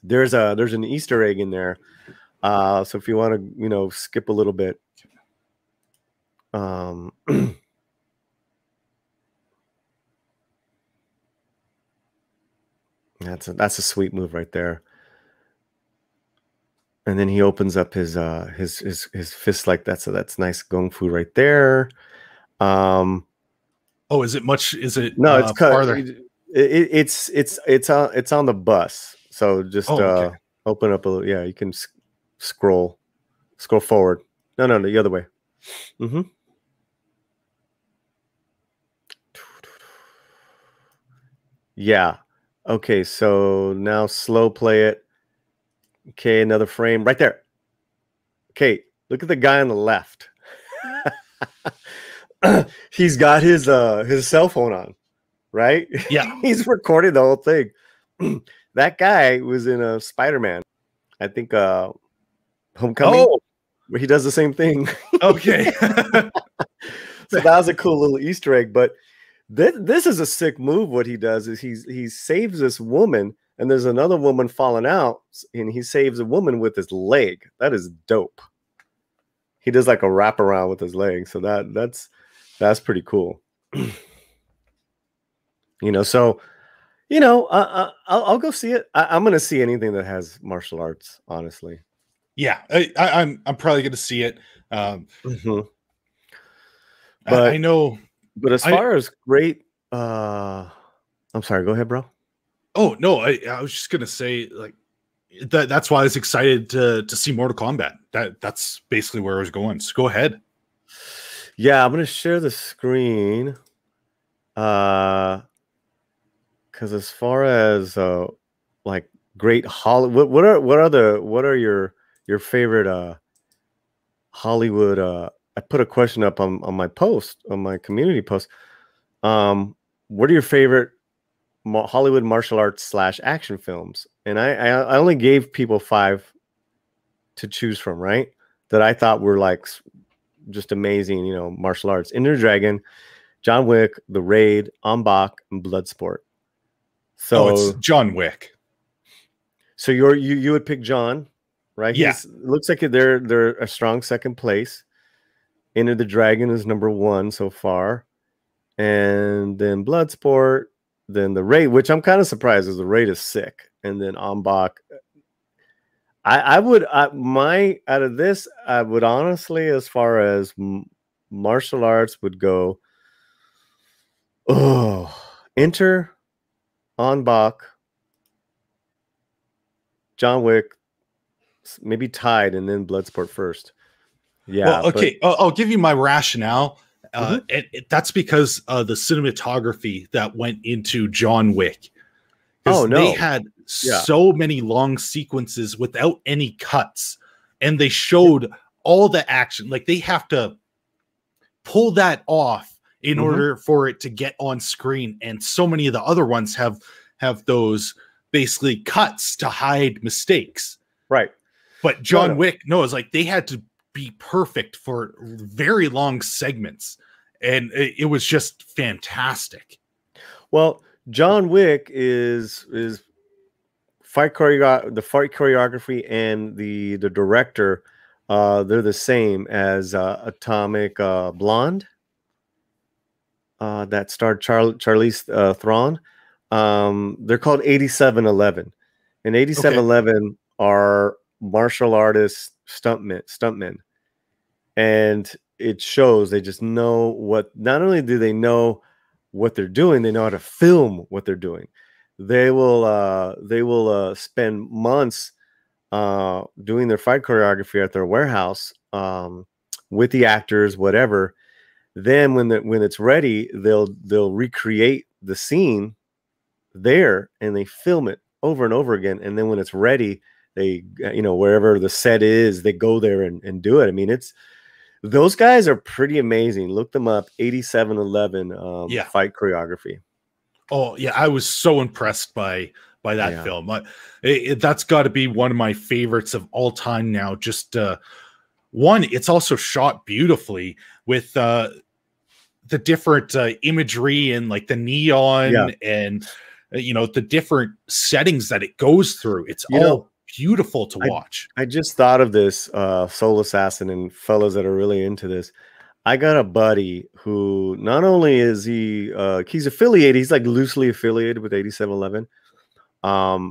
There's an Easter egg in there. So if you want to, you know, skip a little bit. That's a sweet move right there. And then he opens up his fist like that's nice gung fu right there. Oh, is it much? Is it no? It's farther? It's on the bus. So just okay. Open up a little. Yeah, you can scroll forward. No, the other way. Mm-hmm. Yeah. Okay, so now slow play it. Okay, another frame right there. Okay, look at the guy on the left. He's got his cell phone on, right? Yeah. He's recording the whole thing. That guy was in a Spider-Man, I think, Homecoming, where he does the same thing. Okay. So that was a cool little Easter egg. But this is a sick move. What he does is he saves this woman, and there's another woman falling out, and he saves a woman with his leg. That is dope. He does like a wraparound with his leg, so that's pretty cool. You know, so you know, I'll go see it. I'm gonna see anything that has martial arts, honestly. Yeah, I'm probably going to see it. Mm-hmm. But I know. But as far as great, I'm sorry. Go ahead, bro. Oh no, I was just going to say like that's why I was excited to see Mortal Kombat. That's basically where I was going. So go ahead. Yeah, I'm going to share the screen. Because as far as like great Hollywood, what are your favorite Hollywood? I put a question up on my post, on my community post. What are your favorite Hollywood martial arts / action films? And I only gave people 5 to choose from, right? That I thought were like just amazing, you know, martial arts: Enter the Dragon, John Wick, The Raid, Bak, and Bloodsport. So it's John Wick. So you would pick John, right? Yeah. Looks like they're a strong second place. Enter the Dragon is number 1 so far, and then Bloodsport, then The Raid, which I'm kind of surprised because The Raid is sick, and then Bak. I would out of this, I would honestly, as far as martial arts would go, Enter, Bak, John Wick, maybe tied, and then Bloodsport first. Yeah. Well, okay. I'll give you my rationale. That's because the cinematography that went into John Wick. Oh no! They had so many long sequences without any cuts, and they showed all the action. Like they have to pull that off in order for it to get on screen. And so many of the other ones have those basically cuts to hide mistakes. Right. But John Wick, it's like they had to be perfect for very long segments, and it was just fantastic. Well, John Wick is the fight choreography and the director, they're the same as Atomic Blonde, that starred Charlize Theron. They're called 8711, and 8711 are martial artists, stuntmen, and it shows they just know what. Not only do they know what they're doing, they know how to film what they're doing. They will spend months doing their fight choreography at their warehouse with the actors, whatever. Then when it's ready, they'll recreate the scene there, and they film it over and over again. And then when it's ready, they, wherever the set is, they go there and do it. I mean, those guys are pretty amazing. Look them up. 8711 fight choreography. Oh yeah, I was so impressed by that film. That's got to be one of my favorites of all time now. Just one, it's also shot beautifully with the different imagery and like the neon and the different settings that it goes through. It's all beautiful to watch. I just thought of this, Soul Assassin and fellows that are really into this. I got a buddy who not only is he's affiliated, he's like loosely affiliated with 8711.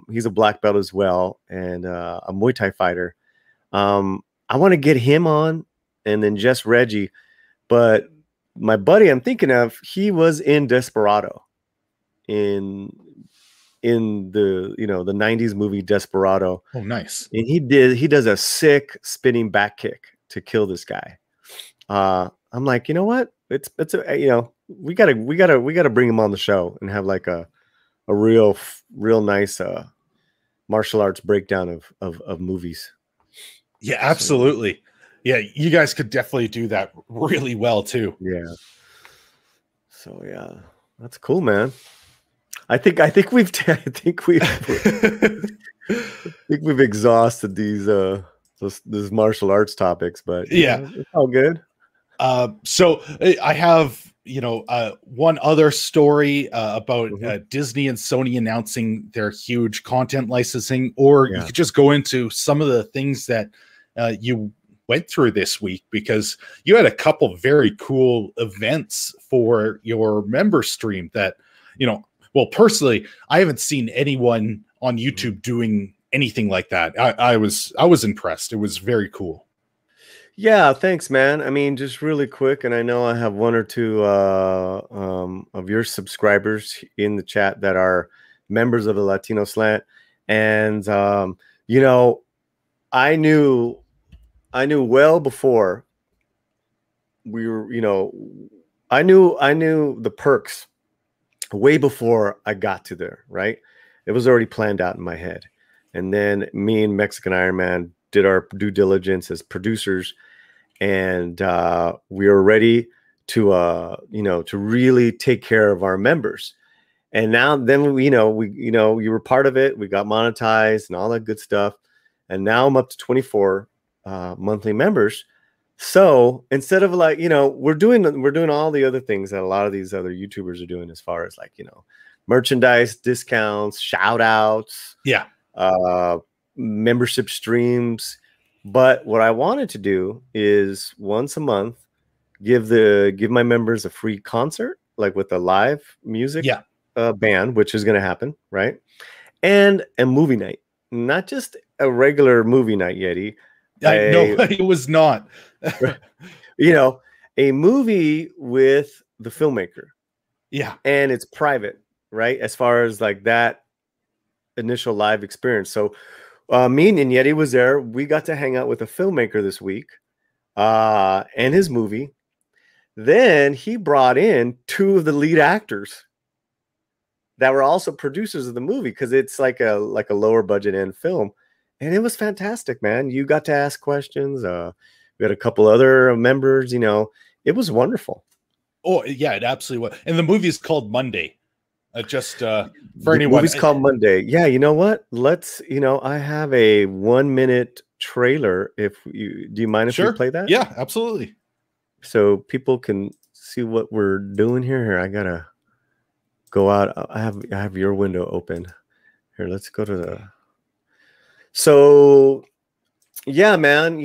He's a black belt as well, and a Muay Thai fighter. I want to get him on, and then just Reggie. But my buddy I'm thinking of, he was in Desperado in the the 90s movie Desperado. Oh, nice. And he does a sick spinning back kick to kill this guy. I'm like, you know what? It's we gotta bring him on the show and have like a real nice martial arts breakdown of movies. Yeah, absolutely. Yeah, you guys could definitely do that really well too. Yeah. So yeah, that's cool, man. I think we've we've exhausted these martial arts topics, but yeah, it's all good. So I have one other story about Disney and Sony announcing their huge content licensing, or you could just go into some of the things that you went through this week, because you had a couple very cool events for your member stream that, well, personally, I haven't seen anyone on YouTube doing anything like that. I was impressed. It was very cool. Yeah, thanks, man. I mean, just really quick, and I know I have one or two of your subscribers in the chat that are members of the Latino Slant, and I knew well before we were, I knew the perks way before I got to there, right? It was already planned out in my head. And then me and Mexican Iron Man did our due diligence as producers, and we were ready to to really take care of our members. And now then you were part of it. We got monetized and all that good stuff. And now I'm up to 24 monthly members. So instead of like, we're doing all the other things that a lot of these other YouTubers are doing, as far as like, merchandise discounts, shout outs, membership streams. But what I wanted to do is once a month give my members a free concert, like with a live music band, which is going to happen, right? And a movie night, not just a regular movie night, Yeti. No, it was not. A movie with the filmmaker. Yeah. And it's private, right? As far as like that initial live experience. So me and Yeti was there. We got to hang out with a filmmaker this week and his movie. Then he brought in two of the lead actors that were also producers of the movie, because it's like a lower budget end film. And it was fantastic, man. You got to ask questions. We had a couple other members, it was wonderful. Oh yeah, it absolutely was. And the movie is called Monday. Just for the anyone. Movie's called Monday. Yeah, you know what? Let's, I have a 1-minute trailer. Do you mind if we play that? Yeah, absolutely. So people can see what we're doing here. Here, I gotta go out. I have your window open. Here, let's go to the. So, yeah, man,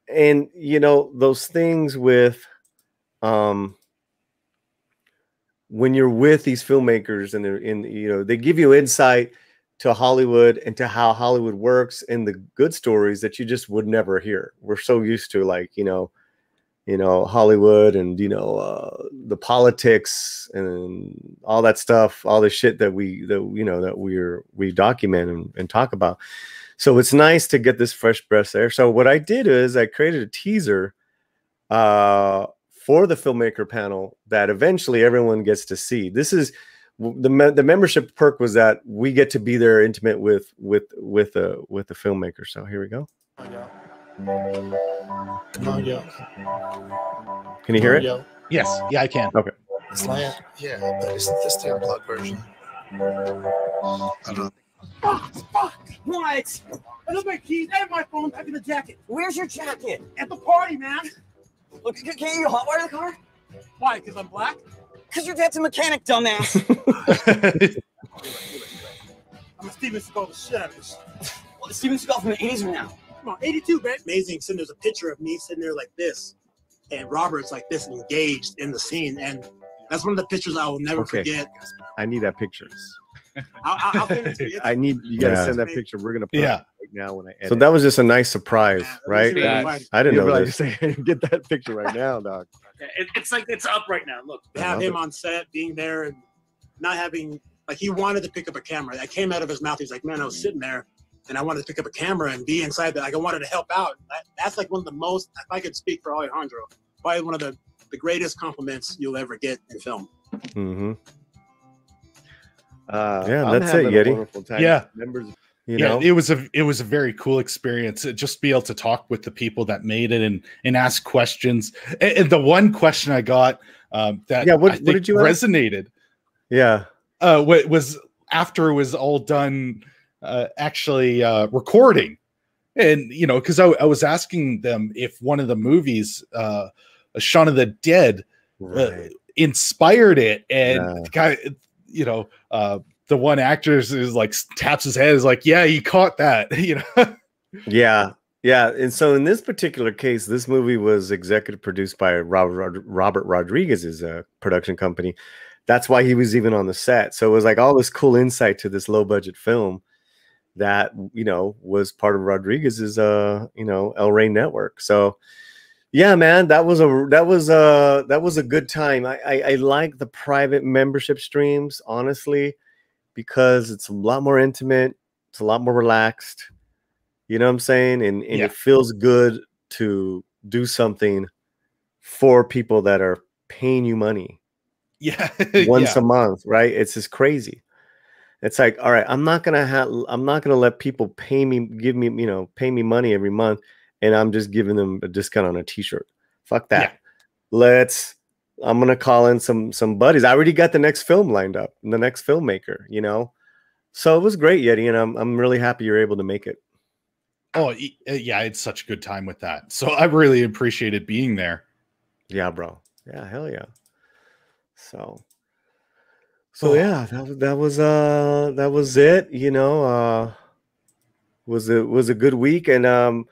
and those things with when you're with these filmmakers and they're they give you insight to Hollywood and to how Hollywood works and the good stories that you just would never hear. We're so used to like, Hollywood and, the politics and all that stuff, all the shit that we document and talk about. So it's nice to get this fresh breath there. So what I did is I created a teaser for the filmmaker panel that eventually everyone gets to see. This is the membership perk was that we get to be there intimate with the filmmaker. So here we go. Come on, yo. Can you hear it? Yo. Yes. Yeah, I can. Okay. Slant. Yeah, but isn't this the unplugged version? I don't know. Fuck! What? I left my keys and my phone back in the jacket. Where's your jacket? At the party, man. Look, can't you hotwire the car? Why? Because I'm black? Because your dad's a mechanic, dumbass. I'm a Steven Seagal the shit out of this. Well, the Steven Seagal from the 80s or now? Come on, 82, man. Amazing. So there's a picture of me sitting there like this, and Robert's like this, engaged in the scene, and that's one of the pictures I will never forget. I need that picture. I'll send it to you. I need you guys to send that picture. We're gonna put it right now when I edit. So that was just a nice surprise, right? I didn't know this. Get that picture right now, dog. It's like it's up right now. Look, have him on set, being there, and not having like he wanted to pick up a camera. That came out of his mouth. He's like, man, I was sitting there, and I wanted to pick up a camera and be inside that. Like I wanted to help out. That's like one of the most. If I could speak for Alejandro, probably one of the greatest compliments you'll ever get in film. Mm-hmm. That's it, Yeti. Yeah, members. It was a very cool experience. Just be able to talk with the people that made it and ask questions. And the one question I got what did you resonated? Yeah, was after it was all done, actually recording, and because I was asking them if one of the movies, Shaun of the Dead, inspired it, and the guy. The one actor is like taps his head, is like, yeah, he caught that. Yeah. And so in this particular case, this movie was executive produced by Robert Rodriguez's production company. That's why he was even on the set. So it was like all this cool insight to this low budget film that was part of Rodriguez's El Rey network. So yeah, man, that was a good time. I like the private membership streams, honestly, because it's a lot more intimate, it's a lot more relaxed. You know what I'm saying? And it feels good to do something for people that are paying you money. Yeah. Once a month, right? It's just crazy. It's like, all right, I'm not gonna let people pay me money every month. And I'm just giving them a discount on a t-shirt. Fuck that. Yeah. I'm going to call in some buddies. I already got the next film lined up, the next filmmaker, So it was great, Yeti. And I'm really happy you're able to make it. Oh, yeah. I had such a good time with that. So I really appreciated being there. Yeah, bro. Yeah, hell yeah. So yeah, that was it, was a good week. And,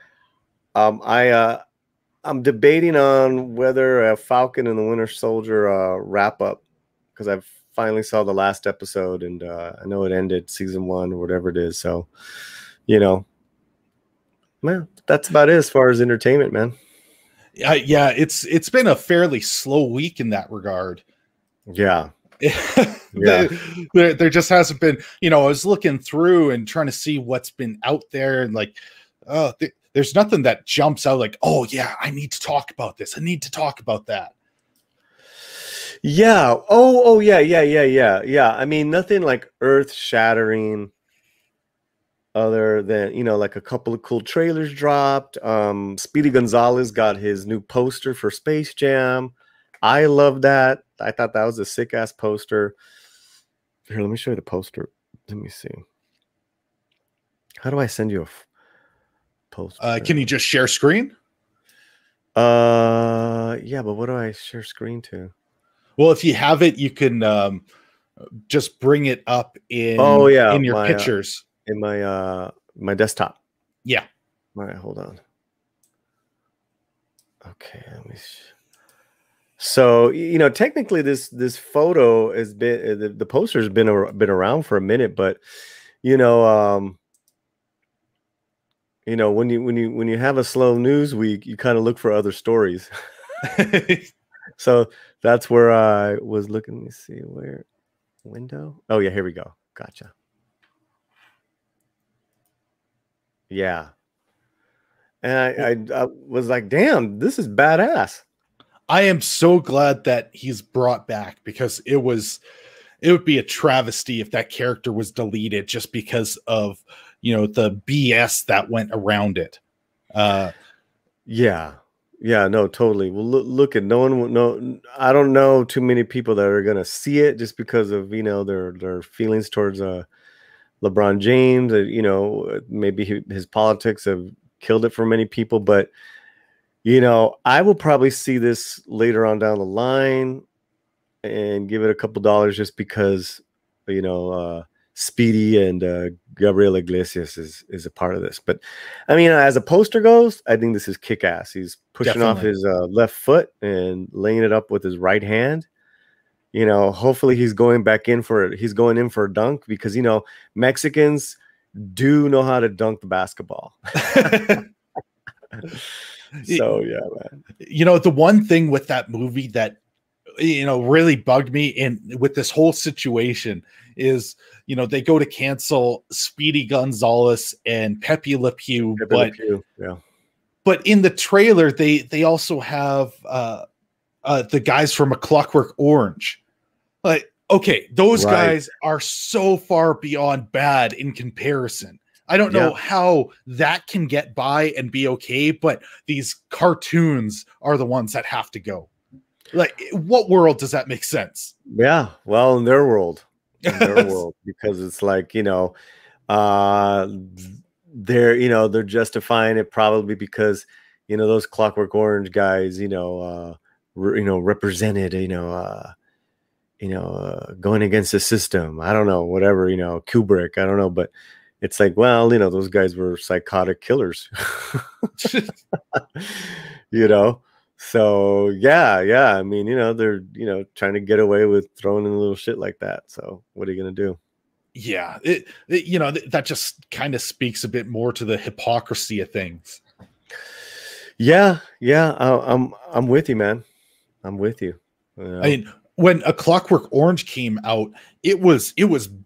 I'm debating on whether a Falcon and the Winter Soldier wrap up, because I've finally saw the last episode, and I know it ended season 1 or whatever it is. So, man, that's about it as far as entertainment, man. Yeah, it's been a fairly slow week in that regard. Yeah. There just hasn't been. I was looking through and trying to see what's been out there, and like, there's nothing that jumps out like, oh yeah, I need to talk about this. I need to talk about that. Yeah. Oh yeah. I mean, nothing like earth shattering other than, like a couple of cool trailers dropped. Speedy Gonzalez got his new poster for Space Jam. I love that. I thought that was a sick ass poster. Here, let me show you the poster. Let me see. How do I send you a post? Can you just share screen? Yeah, but what do I share screen to? Well, if you have it, you can just bring it up in in your pictures in my desktop. Yeah. All right, hold on. Okay, let me. So, you know, technically this photo has been the poster has been around for a minute, but you know, when you have a slow news week, you kind of look for other stories. So that's where I was looking. Let me see where window. Oh yeah, here we go. Gotcha. Yeah. And I was like, damn, this is badass. I am so glad that he's brought back, because it would be a travesty if that character was deleted just because of, you know, the BS that went around it. Yeah, no, totally. Well, look at no one. No, I don't know too many people that are gonna see it just because of, you know, their feelings towards LeBron James. You know, maybe his politics have killed it for many people, but you know, I will probably see this later on down the line and give it a couple dollars just because, you know, Speedy and Gabriel Iglesias is a part of this. But I mean, as a poster goes, I think this is kick-ass. He's pushing off his left foot and laying it up with his right hand. You know, hopefully he's going back in for it. He's going in for a dunk, because, you know, Mexicans do know how to dunk the basketball. So yeah, man. You know, the one thing with that movie that, you know, really bugged me with this whole situation is, you know, they go to cancel Speedy Gonzalez and Pepe Le Pew, but in the trailer they also have the guys from A Clockwork Orange. Like, okay, those guys are so far beyond bad in comparison. I don't know how that can get by and be okay, but these cartoons are the ones that have to go. Like, what world does that make sense? Yeah, well, in their world, because it's like, you know, they're justifying it probably because, you know, those Clockwork Orange guys, represented, going against the system. I don't know, whatever, you know, Kubrick, I don't know, but it's like, well, you know, those guys were psychotic killers, you know. So yeah. I mean, you know, they're, you know, trying to get away with throwing in a little shit like that. So what are you gonna do? Yeah, you know, that just kind of speaks a bit more to the hypocrisy of things. Yeah. I'm with you, man. I'm with you. You know? I mean, when A Clockwork Orange came out, it was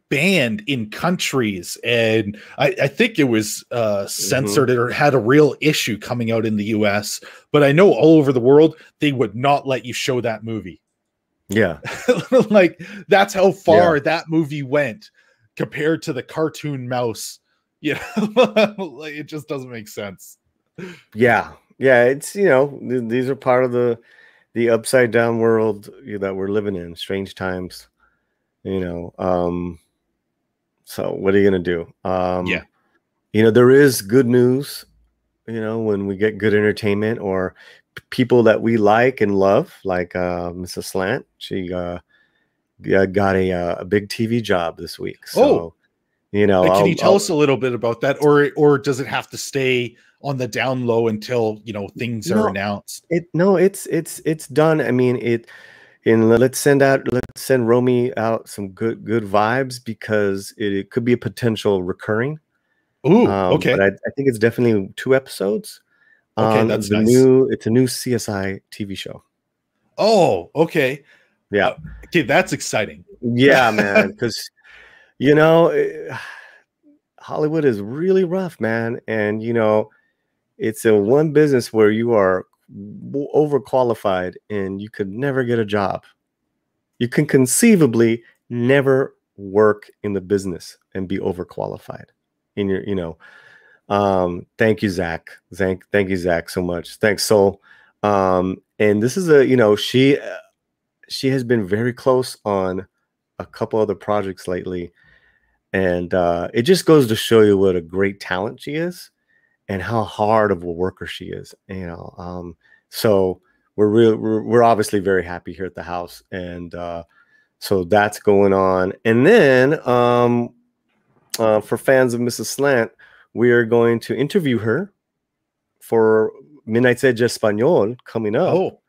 banned in countries, and I think it was censored or had a real issue coming out in the US. But I know all over the world they would not let you show that movie. Yeah, like that's how far that movie went compared to the cartoon mouse. Yeah, like, it just doesn't make sense. Yeah, it's, you know, these are part of the upside down world that we're living in, strange times, you know. So what are you gonna do? You know, there is good news, you know, when we get good entertainment or people that we like and love, like Mrs. Slant. She got a big TV job this week. So you know, can you tell us a little bit about that, or does it have to stay on the down low until, you know, things are announced? It's done. I mean, let's send Romy out some good vibes, because it could be a potential recurring. Ooh, okay. But I think it's definitely 2 episodes. Okay, that's nice. It's a new CSI TV show. Oh, okay. Yeah. Okay, that's exciting. Yeah, man, because, you know, Hollywood is really rough, man, and you know, it's a one business where you are overqualified and you could never get a job. You can conceivably never work in the business and be overqualified in your, you know. Thank you, Zach. Thank you, Zach, so much. Thanks, Soul. And this is you know, she has been very close on a couple other projects lately, and it just goes to show you what a great talent she is and how hard of a worker she is, you know. So we're obviously very happy here at the house, and so that's going on. And then for fans of Mrs. Slant, we are going to interview her for Midnight's Edge Espanol coming up.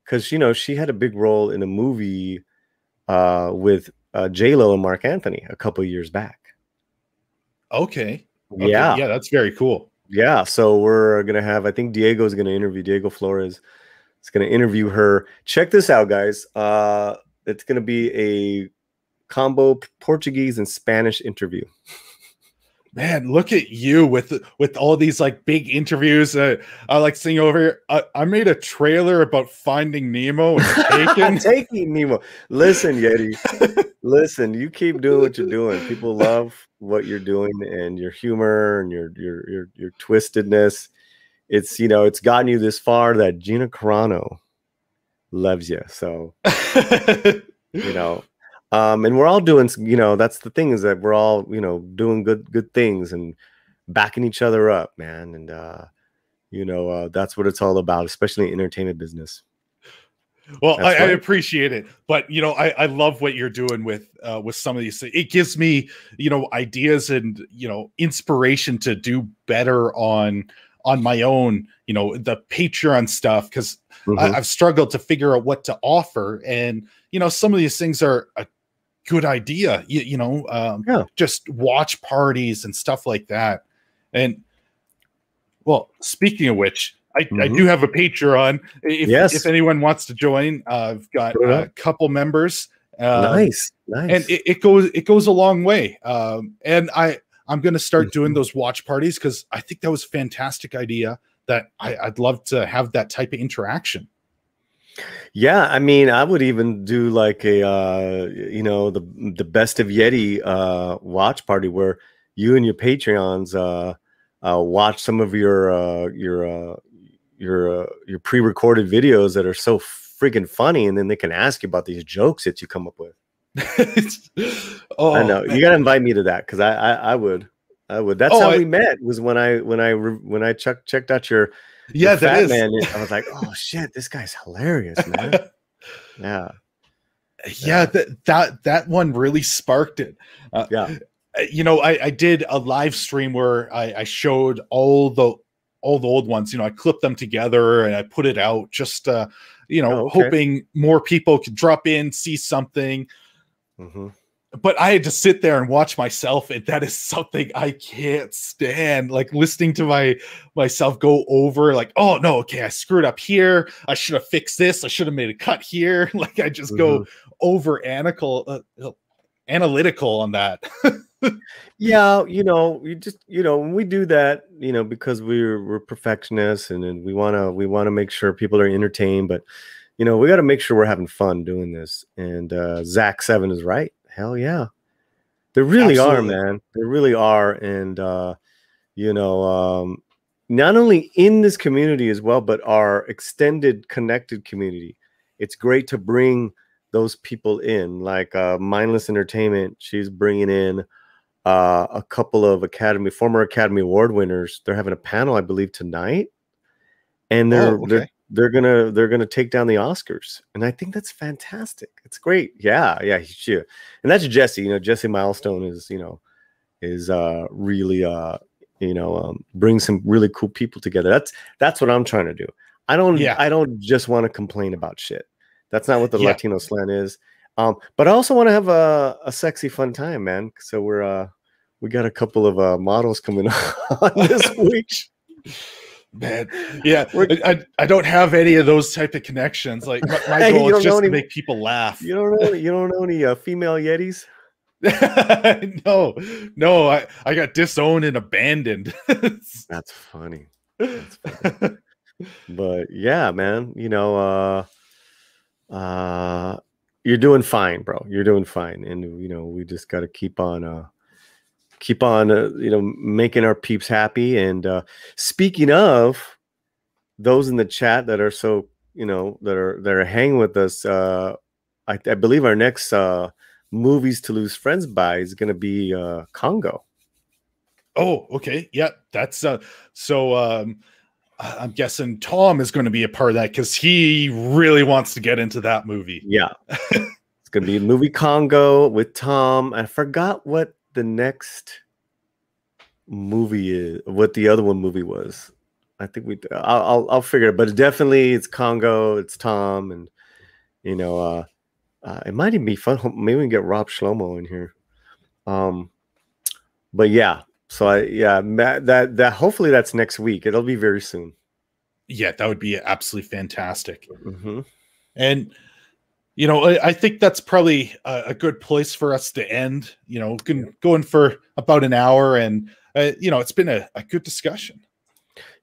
because she had a big role in a movie with J-Lo and Mark Anthony a couple years back. Okay. Yeah. Yeah, that's very cool. Yeah. So we're gonna have, I think Diego's gonna interview Diego Flores. It's gonna interview her. Check this out, guys. It's gonna be a combo Portuguese and Spanish interview. Man, look at you with all these like big interviews. I like seeing over here. I made a trailer about Finding Nemo and Taking Nemo. Listen, Yeti. Listen, you keep doing what you're doing. People love what you're doing and your humor and your twistedness. It's it's gotten you this far that Gina Carano loves you. So and we're all doing, that's the thing, is that we're all, doing good things and backing each other up, man. And, that's what it's all about, especially in entertainment business. Well, I appreciate it. But, I love what you're doing with some of these things. It gives me, ideas and, inspiration to do better on my own, the Patreon stuff. Cause I've struggled to figure out what to offer. And, some of these things are a good idea, just watch parties and stuff like that. And well, speaking of which, I do have a Patreon. If anyone wants to join, I've got a couple members. Nice. And it goes a long way. And I'm going to start doing those watch parties because I think that was a fantastic idea. That I'd love to have that type of interaction. Yeah, I mean, I would even do like a the best of Yeti watch party where you and your Patreons watch some of your pre-recorded videos that are so freaking funny, and then they can ask you about these jokes that you come up with. I know, you gotta invite me to that, because I would. That's how we met, was when I checked out your Fat Man. I was like, oh shit, this guy's hilarious, man. Yeah, that one really sparked it. I did a live stream where I showed all the old ones. I clipped them together and I put it out, just hoping more people could drop in, see something. But I had to sit there and watch myself, and that is something I can't stand. Like, listening to myself go over, like, oh no, okay, I screwed up here. I should have fixed this. I should have made a cut here. Like, I just go over analytical on that. Yeah, you just when we do that, because we're perfectionists, and we wanna make sure people are entertained, but we got to make sure we're having fun doing this. And Zach 7 is right. Hell yeah, they really are, man. They really are. And not only in this community as well, but our extended connected community. It's great to bring those people in, like Mindless Entertainment. She's bringing in a couple of former Academy Award winners. They're having a panel, I believe, tonight, and they're gonna take down the Oscars, and I think that's fantastic. It's great. Yeah, and that's Jesse. Jesse Milestone is really bring some really cool people together. That's what I'm trying to do. I don't just want to complain about shit. That's not what the Latino slant is. But I also want to have a sexy, fun time, man. So we got a couple of models coming on this week. Man, yeah, I don't have any of those type of connections. Like, my goal is just to make people laugh. You don't know any female Yetis? No, I got disowned and abandoned. That's funny. But yeah, man, you're doing fine, bro. You're doing fine, and we just got to keep on making our peeps happy. And speaking of those in the chat that are so that are hanging with us, I believe our next movies to lose friends by is going to be Congo. Oh, okay, yeah, that's I'm guessing Tom is going to be a part of that because he really wants to get into that movie. Yeah, it's going to be a movie Congo with Tom. I forgot what the next movie is, what the other movie was. I think I'll figure it, but definitely it's Congo, it's Tom, and you know, it might even be fun. Maybe we can get Rob Shlomo in here. But yeah, so that hopefully that's next week. It'll be very soon. Yeah, that would be absolutely fantastic. Mm-hmm. And you know, I think that's probably a good place for us to end. You know, going for about an hour, and you know, it's been a good discussion.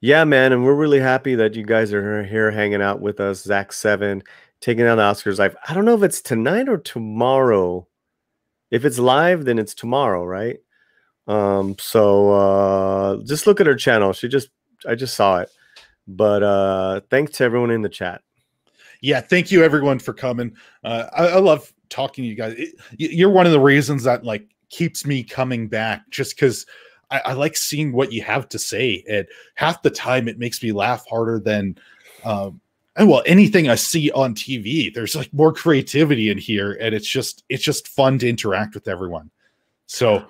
Yeah, man, and we're really happy that you guys are here hanging out with us. Zach 7 taking out the Oscars live. I don't know if it's tonight or tomorrow. If it's live, then it's tomorrow, right? So just look at her channel. I just saw it. But thanks to everyone in the chat. Yeah, thank you everyone for coming. I love talking to you guys. You're one of the reasons that like keeps me coming back, just because I like seeing what you have to say. And half the time it makes me laugh harder than anything I see on TV. There's like more creativity in here, and it's just fun to interact with everyone. So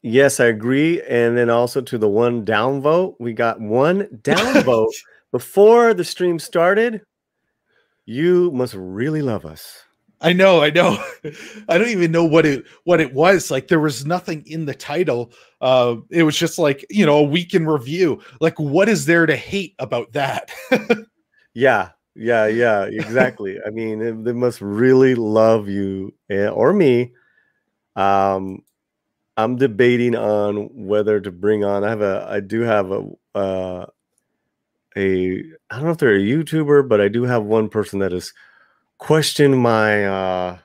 yes, I agree. And then also to the one downvote, we got one downvote before the stream started. You must really love us. I know. I don't even know what it was. Like, there was nothing in the title. It was just like, you know, a week in review. Like, what is there to hate about that? Yeah, exactly. I mean, they must really love you or me. I'm debating on whether to bring on. I do have I don't know if they're a YouTuber, but I do have one person that has questioned my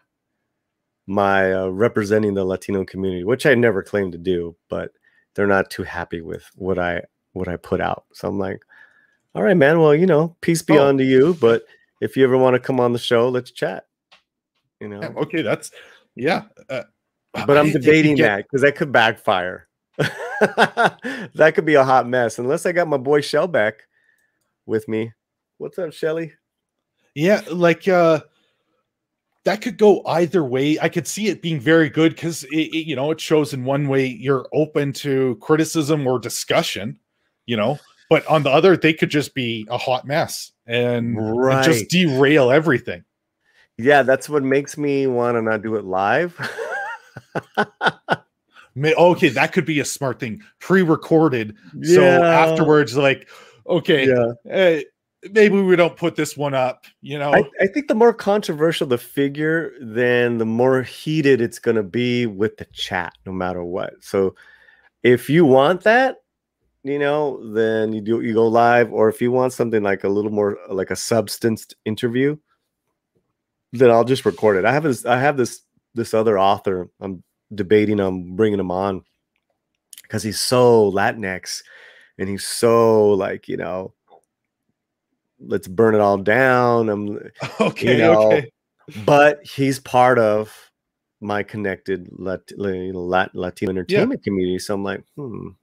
representing the Latino community, which I never claimed to do, but they're not too happy with what I put out. So I'm like, all right, man. Well, you know, peace be on to you. But if you ever want to come on the show, let's chat. You know, okay, that's but I'm debating that because that could backfire. That could be a hot mess unless I got my boy Shellback with me. What's up, Shelly? Yeah, like that could go either way. I could see it being very good because you know, it shows in one way you're open to criticism or discussion, you know, but on the other, they could just be a hot mess and just derail everything. Yeah, that's what makes me want to not do it live. Okay, that could be a smart thing. Pre-recorded, so afterwards, like, okay, maybe we don't put this one up. You know, I think the more controversial the figure, then the more heated it's going to be with the chat, no matter what. So, if you want that, you know, then you go live, or if you want something like a little more like a substanced interview, then I'll just record it. I have this other author. I'm debating on bringing him on because he's so Latinx and he's so like, you know, let's burn it all down. Okay. But he's part of my connected Latino entertainment community. So I'm like, So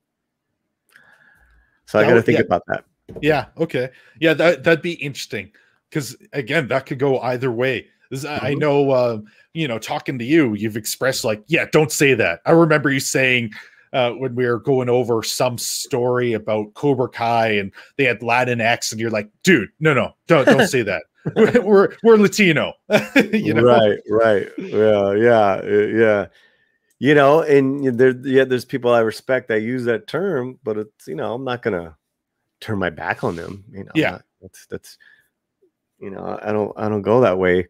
I got to think about that. Yeah. Okay. Yeah. That'd be interesting because again, that could go either way. I know, you know, talking to you, you've expressed like, yeah, don't say that. I remember you saying when we were going over some story about Cobra Kai and they had Latinx, and you're like, dude, no, don't say that. We're Latino. You know? Right. Yeah. You know, and there's people I respect that use that term, but it's, you know, I'm not gonna turn my back on them. You know, that's you know, I don't go that way.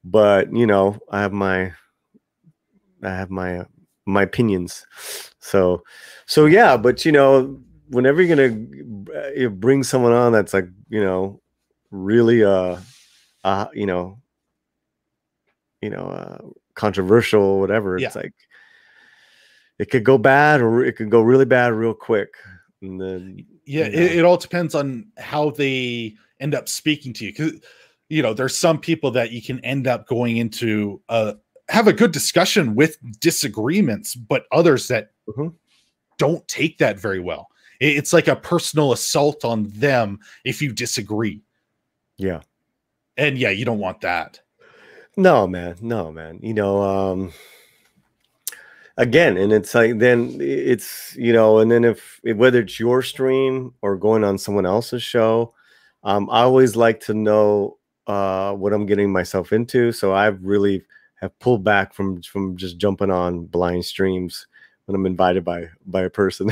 But you know, I have my opinions. So yeah. But you know, whenever you're gonna bring someone on that's like, you know, really controversial or whatever, it's like it could go bad or it could go really bad real quick. And then it all depends on how they end up speaking to you, because you know, there's some people that you can end up going into have a good discussion with disagreements, but others that don't take that very well. It's like a personal assault on them if you disagree. Yeah. And yeah, you don't want that. No, man. You know, again, and it's like, then it's, you know, and then if whether it's your stream or going on someone else's show, I always like to know what I'm getting myself into. So I've really have pulled back from just jumping on blind streams when I'm invited by a person.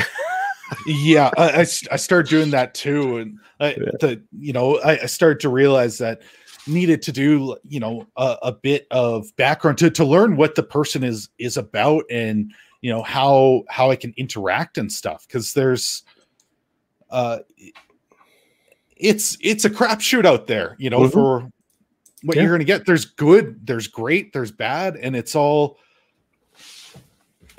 Yeah, I started doing that too, and I started to realize that needed to do, you know, a bit of background to learn what the person is about, and you know how I can interact and stuff, because there's it's a crapshoot out there, you know, for what you're gonna get. There's good, there's great, there's bad, and it's all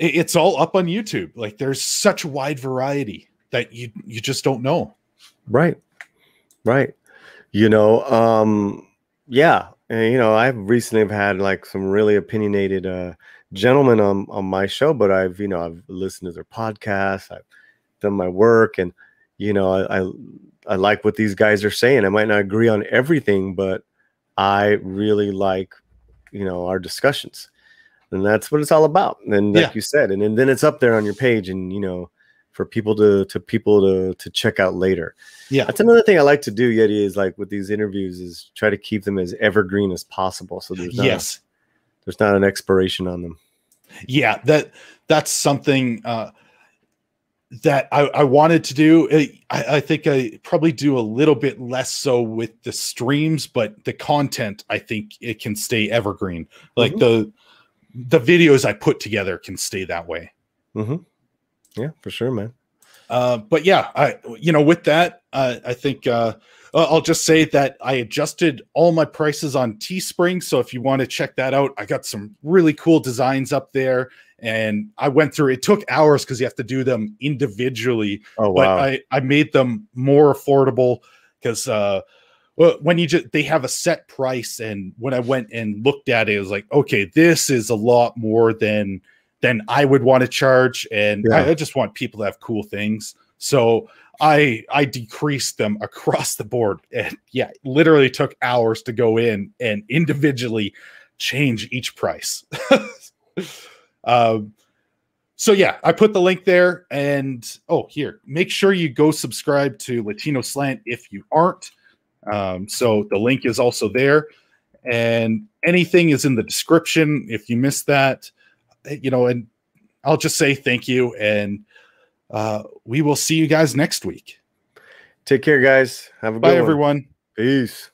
up on YouTube. Like, there's such a wide variety that you just don't know. Right. You know, yeah. And, you know, I've recently had like some really opinionated gentlemen on my show, but I've listened to their podcasts, I've done my work, and you know, I like what these guys are saying. I might not agree on everything, but I really like, you know, our discussions. And that's what it's all about. And like you said, and then it's up there on your page, and you know, for people to check out later. Yeah, that's another thing I like to do, Yeti, is like with these interviews is try to keep them as evergreen as possible. So there's not an expiration on them. Yeah, that's something that I wanted to do. I think I probably do a little bit less so with the streams, but the content, I think it can stay evergreen. Like the videos I put together can stay that way. Yeah, for sure, man. But yeah, with that, I think I'll just say that I adjusted all my prices on Teespring. So if you want to check that out, I got some really cool designs up there, and I went through, it took hours because you have to do them individually. Oh, wow. But I made them more affordable because, well, when they have a set price, and when I went and looked at it, it was like, okay, this is a lot more than I would want to charge, and I just want people to have cool things. So I decreased them across the board, and yeah, it literally took hours to go in and individually change each price. So yeah, I put the link there, and here, make sure you go subscribe to Latino Slant if you aren't. So the link is also there, and anything is in the description if you missed that, you know, and I'll just say thank you, and we will see you guys next week. Take care, guys. Have a good one. Bye, everyone. Peace.